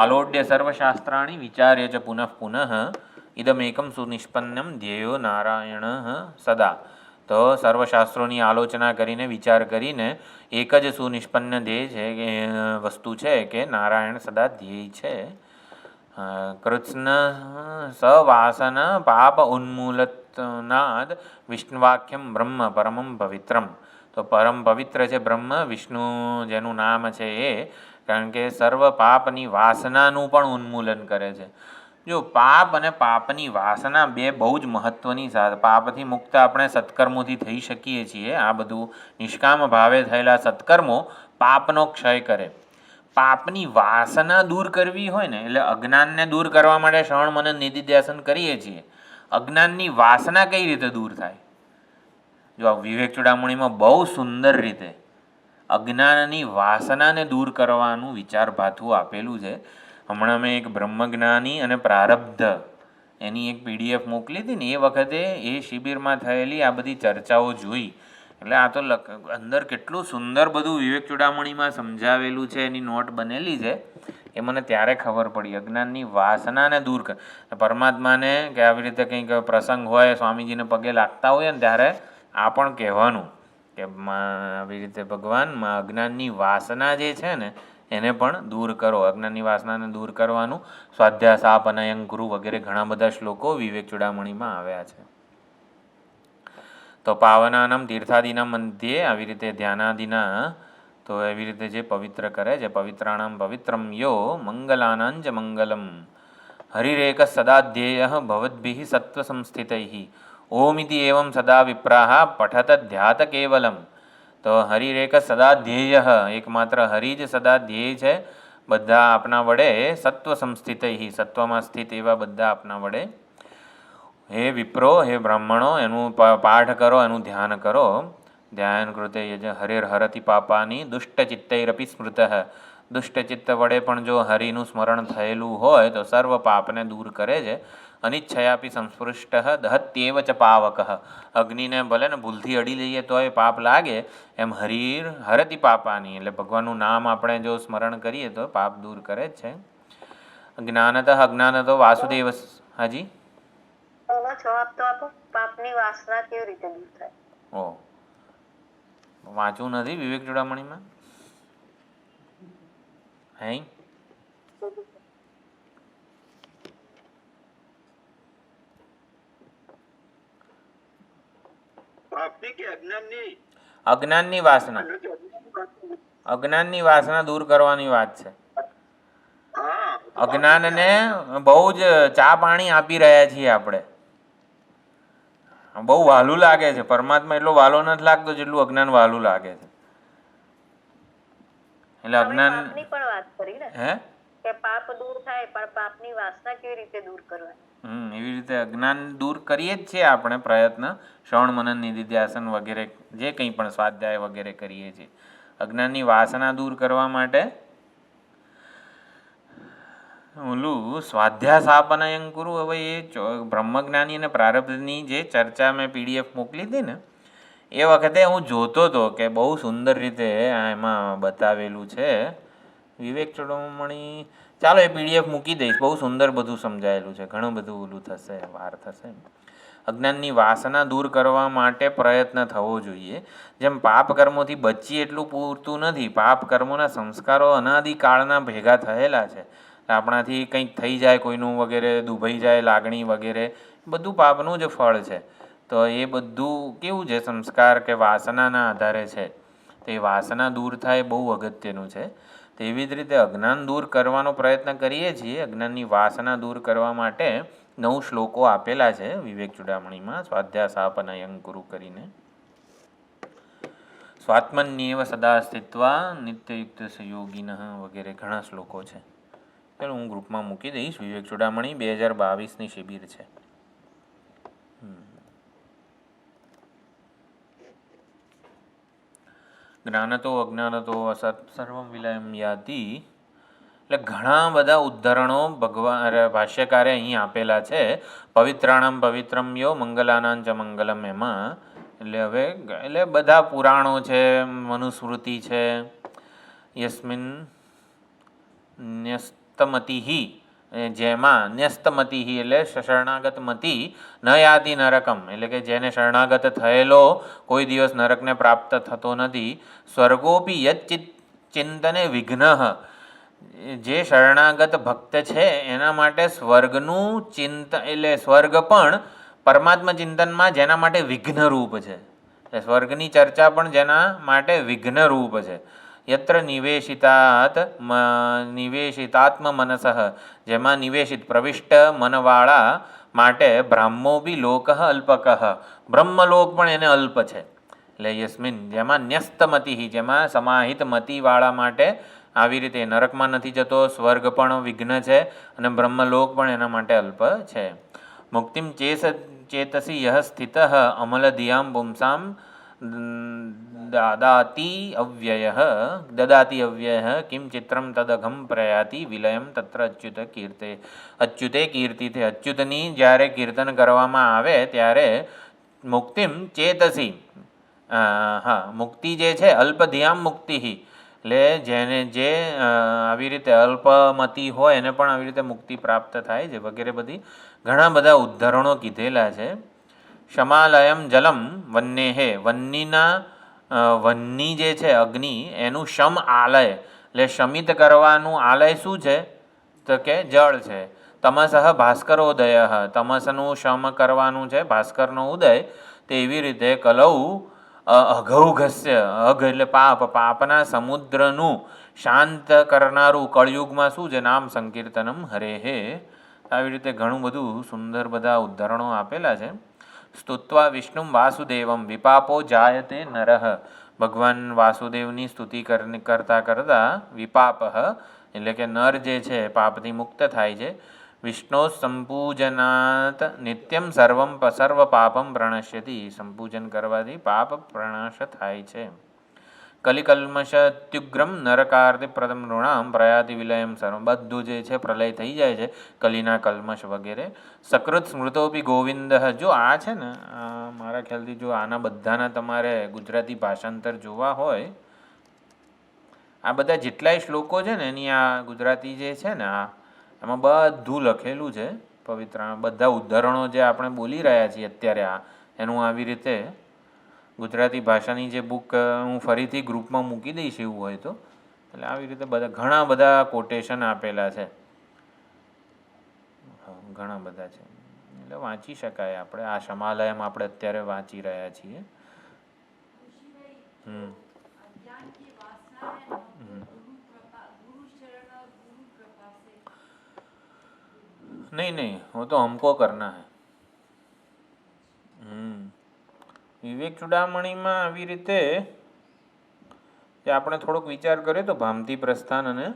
આલોડ્ય સર્વશાસ્ત્રાણી વિચાર્ય ચ પુનઃ પુનઃ ઇદમેકમ સુનિષ્પન્નમ ધ્યેયો નારાયણ સદા. તો સર્વશાસ્ત્રોની આલોચના કરીને, વિચાર કરીને એક જ સુનિષ્પન્ન ધ્યેય છે કે વસ્તુ છે કે નારાયણ સદા ધ્યેય છે. કૃત્સ્ન સવાસન પાપ ઉન્મૂલનાદ વિષ્ણુવાખ્યમ બ્રહ્મ પરમમ પવિત્રમ. તો પરમ પવિત્ર છે બ્રહ્મ, વિષ્ણુ જેનું નામ છે એ, કારણ કે સર્વ પાપની વાસનાનું પણ ઉન્મૂલન કરે છે. જો પાપ અને પાપની વાસના બે બહુ જ મહત્વની પાપથી મુક્ત આપણે સત્કર્મોથી થઈ શકીએ છીએ. આ બધું નિષ્કામ ભાવે થયેલા સત્કર્મો પાપનો ક્ષય કરે. પાપની વાસના દૂર કરવી હોય ને, એટલે અજ્ઞાનને દૂર કરવા માટે શ્રવણ મનન નિધિધ્યાસન કરીએ છીએ. અજ્ઞાનની વાસના કઈ રીતે દૂર થાય? જો આ વિવેક ચૂડામણીમાં બહુ સુંદર રીતે અજ્ઞાનની વાસનાને દૂર કરવાનું વિચારભાથું આપેલું છે. હમણાં મેં એક બ્રહ્મજ્ઞાની અને પ્રારબ્ધ એની એક PDF મોકલી હતી ને, એ વખતે એ શિબિરમાં થયેલી આ બધી ચર્ચાઓ જોઈ. એટલે આ તો અંદર કેટલું સુંદર બધું વિવેક ચૂડામણીમાં સમજાવેલું છે, એની નોટ બનેલી છે. એ મને ત્યારે ખબર પડી. અજ્ઞાનની વાસનાને દૂર કર, પરમાત્માને કે આવી રીતે કંઈક પ્રસંગ હોય, સ્વામીજીને પગે લાગતા હોય ને ત્યારે આ પણ કહેવાનું કે આવી રીતે ભગવાનમાં અજ્ઞાનની વાસના જે છે ને એને પણ દૂર કરો. અજ્ઞાનની વાસનાને દૂર કરવાનું સ્વાધ્યાસાપ અનયં ગુરુ વગેરે ઘણા બધા શ્લોકો વિવેક ચૂડામણીમાં આવ્યા છે. તો પાવનાનમ તીર્થાદિના મધ્યે આવી રીતે ધ્યાનાદિના, તો એવી રીતે જે પવિત્ર કરે છે, પવિત્રાણામ પવિત્રમ યો મંગલાનાંચ મંગલમ હરિરેક સદાધ્યેય ભવદ્ભિઃ સત્વ સંસ્થિતૈઃ ઓમિતિ એવં સદા વિપ્રાહ પઠત ધ્યાત કેવલમ. તો હરિરેક સદા ધ્યેય, એકમાત્ર હરિ જ સદા ધ્યેય છે બધા આપના વડે. સત્વ સંસ્થિત, સત્વમાં સ્થિત એવા બધા આપના વડે. હે વિપ્રો, હે બ્રાહ્મણો, એનું પાઠ કરો, એનું ધ્યાન કરો. ધ્યાન કૃતે યજ હરિર્હરતિ પાપાની દુષ્ટચિત્તૈરપી સ્મૃત. દુષ્ટચિત્ત વડે પણ જો હરિનું સ્મરણ થયેલું હોય તો સર્વ પાપને દૂર કરે છે. અનિચ્છયાપી સંસ્પૃષ્ટ દહત્યેવ ચ પાવક. અગ્નિને ભલે ને ભૂલથી અડી લઈએ તો એ પાપ લાગે, એમ હરતિ પાપાની એટલે ભગવાનનું નામ આપણે જો સ્મરણ કરીએ તો પાપ દૂર કરે જ છે. જ્ઞાનતઃ અજ્ઞાનતો વાસુદેવ. હાજી, એનો જવાબ તો આપો. પાપની વાસના કેવી રીતે દૂર થાય? ઓ વાંચવું નથી વિવેક ચૂડામણીમાં? હે પાપની કે અજ્ઞાનની? અજ્ઞાનની વાસના. અજ્ઞાનની વાસના દૂર કરવાની વાત છે. હા, અજ્ઞાનને બહુ જ ચા પાણી આપી રહ્યા છીએ આપણે. બહુ વહાલું લાગે છે. પરમાત્મા એટલો વહાલો નથી લાગતો જેટલું અજ્ઞાન વહાલું લાગે છે. એટલે અજ્ઞાન પાપની પણ વાત કરી ને, હે કે પાપ દૂર થાય પણ પાપની વાસના કેવી રીતે દૂર કરવાની? એવી રીતે અજ્ઞાન દૂર કરીએ જ છીએ આપણે પ્રયત્ન. શ્રવણ મનન નિધિધ્યાસન વગેરે જે કંઈ પણ સ્વાધ્યાય વગેરે કરીએ છીએ. અજ્ઞાનની વાસના દૂર કરવા માટે ઓલું સ્વાધ્યાસાપનયં કુરુ. હવે એ બ્રહ્મજ્ઞાની અને પ્રારબ્ધની જે ચર્ચા મેં PDF મોકલી હતી ને, એ વખતે હું જોતો હતો કે બહુ સુંદર રીતે એમાં બતાવેલું છે વિવેક ચૂડામણી. ચાલો એ PDF મૂકી દઈશ. બહુ સુંદર બધું સમજાયેલું છે. ઘણું બધું ઓલું થશે, વાર થશે. અજ્ઞાનની વાસના દૂર કરવા માટે પ્રયત્ન થવો જોઈએ. જેમ પાપ કર્મોથી બચીએ એટલું પૂરતું નથી, પાપ કર્મોના સંસ્કારો અનાદિકાળના ભેગા થયેલા છે. આપણાથી કંઈક થઈ જાય કોઈનું વગેરે, દુભાઈ જાય લાગણી વગેરે, બધું પાપનું જ ફળ છે. તો એ બધું કેવું છે, સંસ્કાર કે વાસનાના આધારે છે. તો એ વાસના દૂર થાય બહુ અગત્યનું છે. તેવી જ રીતે અજ્ઞાન દૂર કરવાનો પ્રયત્ન કરીએ છીએ. અજ્ઞાનની વાસના દૂર કરવા માટે 9 શ્લોકો આપેલા છે વિવેક ચૂડામણીમાં, સ્વાધ્યાસાપનયં કુરુ કરીને. સ્વાત્મન્યેવ સદા સ્થિત્વા નિત્યયુક્ત યોગિનઃ વગેરે ઘણા શ્લોકો છે. ચાલો હું ગ્રુપમાં મૂકી દઈશ. વિવેક ચૂડામણી 2022ની શિબિર છે. જ્ઞાનતો અજ્ઞાનતો અસત સર્વમ વિલયમ યાતિ. એટલે ઘણા બધા ઉદ્ધરણો ભાષ્યકારે અહીં આપેલા છે. પવિત્રાણામ પવિત્રમ યો મંગલાનાં ચ મંગલમ એમાં. એટલે બધા પુરાણો છે, મનુસ્મૃતિ છે. યસ્મિન ન્યસ્તમતિહિ, જેમાં ન્યસ્તમતિહિ એટલે શરણાગત મતિ ન યાતિ નરકમ, એટલે કે જેને શરણાગત થયેલો કોઈ દિવસ નરકને પ્રાપ્ત થતો નથી. સ્વર્ગોપી યચ્ચિત ચિંતને વિઘ્ન, જે શરણાગત ભક્ત છે એના માટે સ્વર્ગનું ચિંતન, એટલે સ્વર્ગ પણ પરમાત્મા ચિંતનમાં જેના માટે વિઘ્નરૂપ છે. એટલે સ્વર્ગની ચર્ચા પણ જેના માટે વિઘ્નરૂપ છે. યત્ર નિવેશિતાત્મ મનસઃ, જેમાં નિવેશિત પ્રવિષ્ટ મનવાળા માટે બ્રાહ્મો બી લોક અલ્પક, બ્રહ્મલોક પણ એને અલ્પ છે. એટલે યસ્મિન, જેમાં ન્યસ્તમતિ, જેમાં સમાહિત મતિવાળા માટે આવી રીતે નરકમાં નથી જતો, સ્વર્ગ પણ વિઘ્ન છે અને બ્રહ્મલોક પણ એના માટે અલ્પ છે. મુક્તિમ ચેતસી યહ સ્થિત અમલધિયામ પુંસામ દદાતિ અવ્યય કિમ ચિત્રમ તદઘમ પ્રયાતિ વિલયમ તત્ર અચ્યુત કીર્તે. અચ્યુતે કીર્તિથી, અચ્યુતની જ્યારે કીર્તન કરવામાં આવે ત્યારે મુક્તિમ ચેતસી, મુક્તિ જે છે અલ્પધિયામ મુક્તિ, એટલે જે આવી રીતે અલ્પમતી હોય એને પણ આવી રીતે મુક્તિ પ્રાપ્ત થાય છે વગેરે બધી ઘણા બધા ઉદ્ધરણો કીધેલા છે. શમાલયમ જલમ વન્નેહે, વન્ની જે છે અગ્નિ એનું શમ આલય, એટલે શમિત કરવાનું આલય શું છે તો કે જળ છે. તમસઃ ભાસ્કરોદય, તમસનું શમ કરવાનું છે ભાસ્કરનો ઉદય. તેવી રીતે કલૌ અઘૌઘસ્ય, અઘ એટલે પાપ, પાપના સમુદ્રનું શાંત કરનારું કળયુગમાં શું છે, નામ સંકીર્તનમ હરેહે. આવી રીતે ઘણું બધું સુંદર બધા ઉદ્ધરણો આપેલા છે. સ્તુત્વા વિષ્ણુ વાસુદેવમ વિપાપો જાયતે નરઃ, ભગવાન વાસુદેવની સ્તુતિ કરતા કરતા વિપાપ, એટલે કે નર જે છે પાપથી મુક્ત થાય છે. વિષ્ણુ સંપૂજનાત નિત્યમ સર્વ પાપમ પ્રણશ્યતિ, સંપૂજન કરવાથી પાપ પ્રણાશ થાય છે. કલિકલ્મષત્યુગ્રમ નરકાર્તિ પ્રદમ ઋણામ પ્રયાતિ વિલયમ સર્વ, બધું જે છે પ્રલય થઈ જાય છે, કલિના કલ્મશ વગેરે. સકૃત સ્મૃતોપી ગોવિંદ, જો આ છે ને મારા ખ્યાલથી જો આના બધાના તમારે ગુજરાતી ભાષાંતર જોવા હોય, આ બધા જેટલાય શ્લોકો છે ને એની આ ગુજરાતી જે છે ને એમાં બધું લખેલું છે પવિત્ર. બધા ઉદ્ધરણો જે આપણે બોલી રહ્યા છીએ અત્યારે એનું આવી રીતે ગુજરાતી ભાષાની જે બુક હું ફરીથી ગ્રુપમાં મૂકી દઈશ એવું હોય તો. એટલે આવી રીતે ઘણા બધા કોટેશન આપેલા છે, ઘણા બધા છે. એટલે વાંચી શકાય આપણે. આ શમાલયમ આપણે અત્યારે વાંચી રહ્યા છીએ. नहीं वो तो हमको करना है. વિવેક ચૂડામણીમાં આવી રીતે આપણે થોડોક વિચાર કરીએ તો ભામતી પ્રસ્થાન અને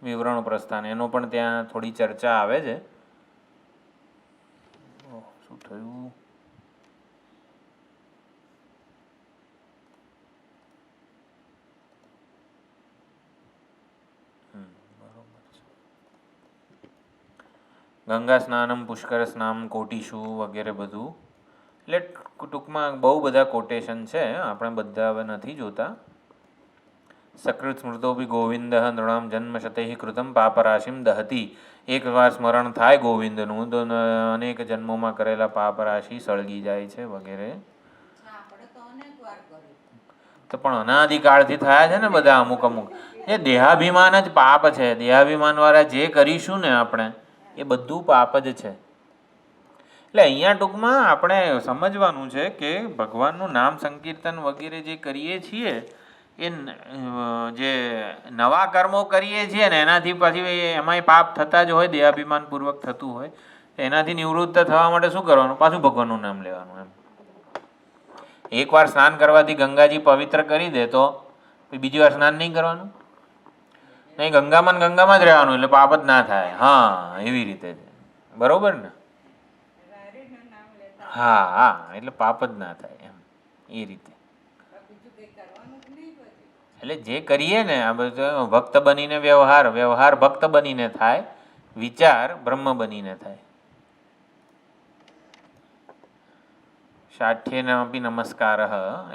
વિવરણ પ્રસ્થાન એનો પણ ત્યાં થોડી ચર્ચા આવે છે. શું થયું? ગંગા સ્નાનમ પુષ્કર સ્નામ કોટીશુ વગેરે બધું. એટલે ટૂંકમાં બહુ બધા કોટેશન છે, આપણે બધા હવે નથી જોતા. સકૃત સ્મૃતોપી ગોવિંદ નૃણામ જન્મશતૈ કૃતમ પાપરાશિમ દહતી. એકવાર સ્મરણ થાય ગોવિંદનું તો અનેક જન્મોમાં કરેલા પાપરાશિ સળગી જાય છે વગેરે. આપણે તો અનેક વાર કર્યું. તો પણ અનાદિકાળથી થયા છે ને બધા અમુક અમુક. એ દેહાભિમાન જ પાપ છે. દેહાભિમાનવાળા જે કરીશું ને આપણે એ બધું પાપ જ છે. એટલે અહીંયા ટૂંકમાં આપણે સમજવાનું છે કે ભગવાનનું નામ સંકીર્તન વગેરે જે કરીએ છીએ એ જે નવા કર્મો કરીએ છીએ ને એનાથી પછી એમાંય પાપ થતા જ હોય, દેહાભિમાનપૂર્વક થતું હોય. એનાથી નિવૃત્ત થવા માટે શું કરવાનું? પાછું ભગવાનનું નામ લેવાનું. એમ એકવાર સ્નાન કરવાથી ગંગાજી પવિત્ર કરી દે તો બીજી વાર સ્નાન નહીં કરવાનું? નહીં, ગંગામાં જ રહેવાનું એટલે પાપ જ ના થાય. હા, એવી રીતે છે. બરોબર ને? હરિનું નામ લેતા હા હા, એટલે પાપ જ ના થાય એમ એ રીતે. બીજું કંઈ કરવાનું જ નહીં પછી. એટલે જે કરીએ ને આ બધું ભક્ત બનીને વ્યવહાર ભક્ત બનીને થાય, વિચાર બ્રહ્મ બનીને થાય. શાઠ્યેનાપી નમસ્કાર.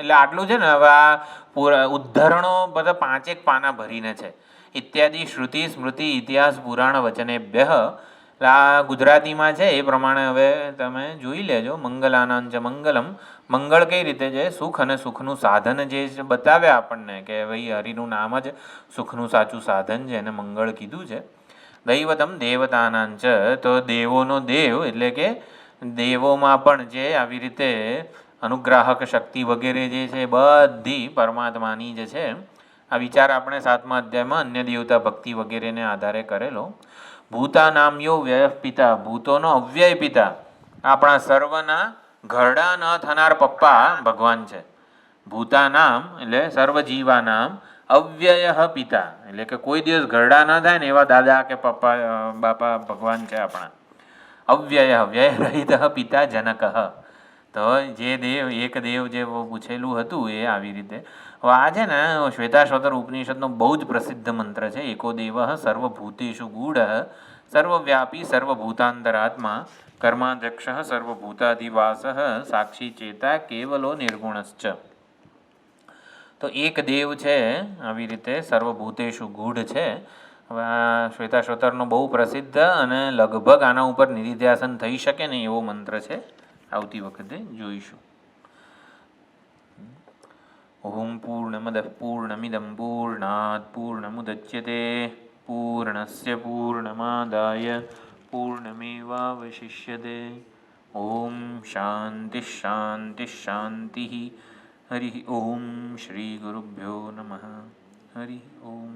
એટલે આટલું છે ને. હવે આ પૂરા ઉદ્ધરણો બધા 5 પાના ભરીને છે. ઇત્યાદિ શ્રુતિ સ્મૃતિ ઇતિહાસ પુરાણ વચનેભ્ય. એટલે આ ગુજરાતીમાં છે એ પ્રમાણે હવે તમે જોઈ લેજો. મંગલાનાંચ મંગલમ. મંગળ કઈ રીતે છે? સુખ અને સુખનું સાધન જે બતાવ્યા આપણને કે ભાઈ હરિનું નામ જ સુખનું સાચું સાધન છે, એને મંગળ કીધું છે. દૈવતમ દેવતાનાંચ. તો દેવોનો દેવ એટલે કે દેવોમાં પણ જે આવી રીતે અનુગ્રાહક શક્તિ વગેરે જે છે બધી પરમાત્માની જ છે. આ વિચાર આપણે 7મા અધ્યાયમાં અન્ય દેવતા ભક્તિ વગેરેને આધારે કરેલો. ભૂતા નામ્યો વ્યય પિતા. ભૂતોનો અવ્યય પિતા. આપણા સર્વના ઘરડા ન થનાર પપ્પા ભગવાન છે. ભૂતા નામ એટલે સર્વ જીવા નામ. અવ્યય પિતા એટલે કે કોઈ દિવસ ઘરડા ન થાય ને એવા દાદા કે પપ્પા બાપા ભગવાન છે આપણા. અવ્યય વ્યય રહિત પિતા જનક. તો જે દેવ એક દેવ જે પૂછેલું હતું એ આવી રીતે. હવે આ છે ને શ્વેતાશ્વતર ઉપનિષદનો બહુ જ પ્રસિદ્ધ મંત્ર છે. એકો દેવ સર્વભૂતેષુ ગૂઢ સર્વવ્યાપી સર્વભૂતાંતરાત્મા કર્માધ્યક્ષ સર્વભૂતાધિવાસ સાક્ષી ચેતા કેવલો નિર્ગુણશ્ચ. તો એક દેવ છે આવી રીતે સર્વભૂતેષુ ગૂઢ છે. હવે આ શ્વેતાશ્વતરનો બહુ પ્રસિદ્ધ અને લગભગ આના ઉપર નિધિધ્યાસન થઈ શકે ને એવો મંત્ર છે. આવતી વખતે જોઈશું. ઓમ પૂર્ણમદ પૂર્ણમિદમ પૂર્ણાત પૂર્ણમુદચ્યતે પૂર્ણસ્ય પૂર્ણમાદાય પૂર્ણમેવાવશિષ્યતે. ઓમ શાંતિ શાંતિ શાંતિ. હરિ ઓમ. શ્રી ગુરુભ્યો નમઃ. હરિ ઓમ.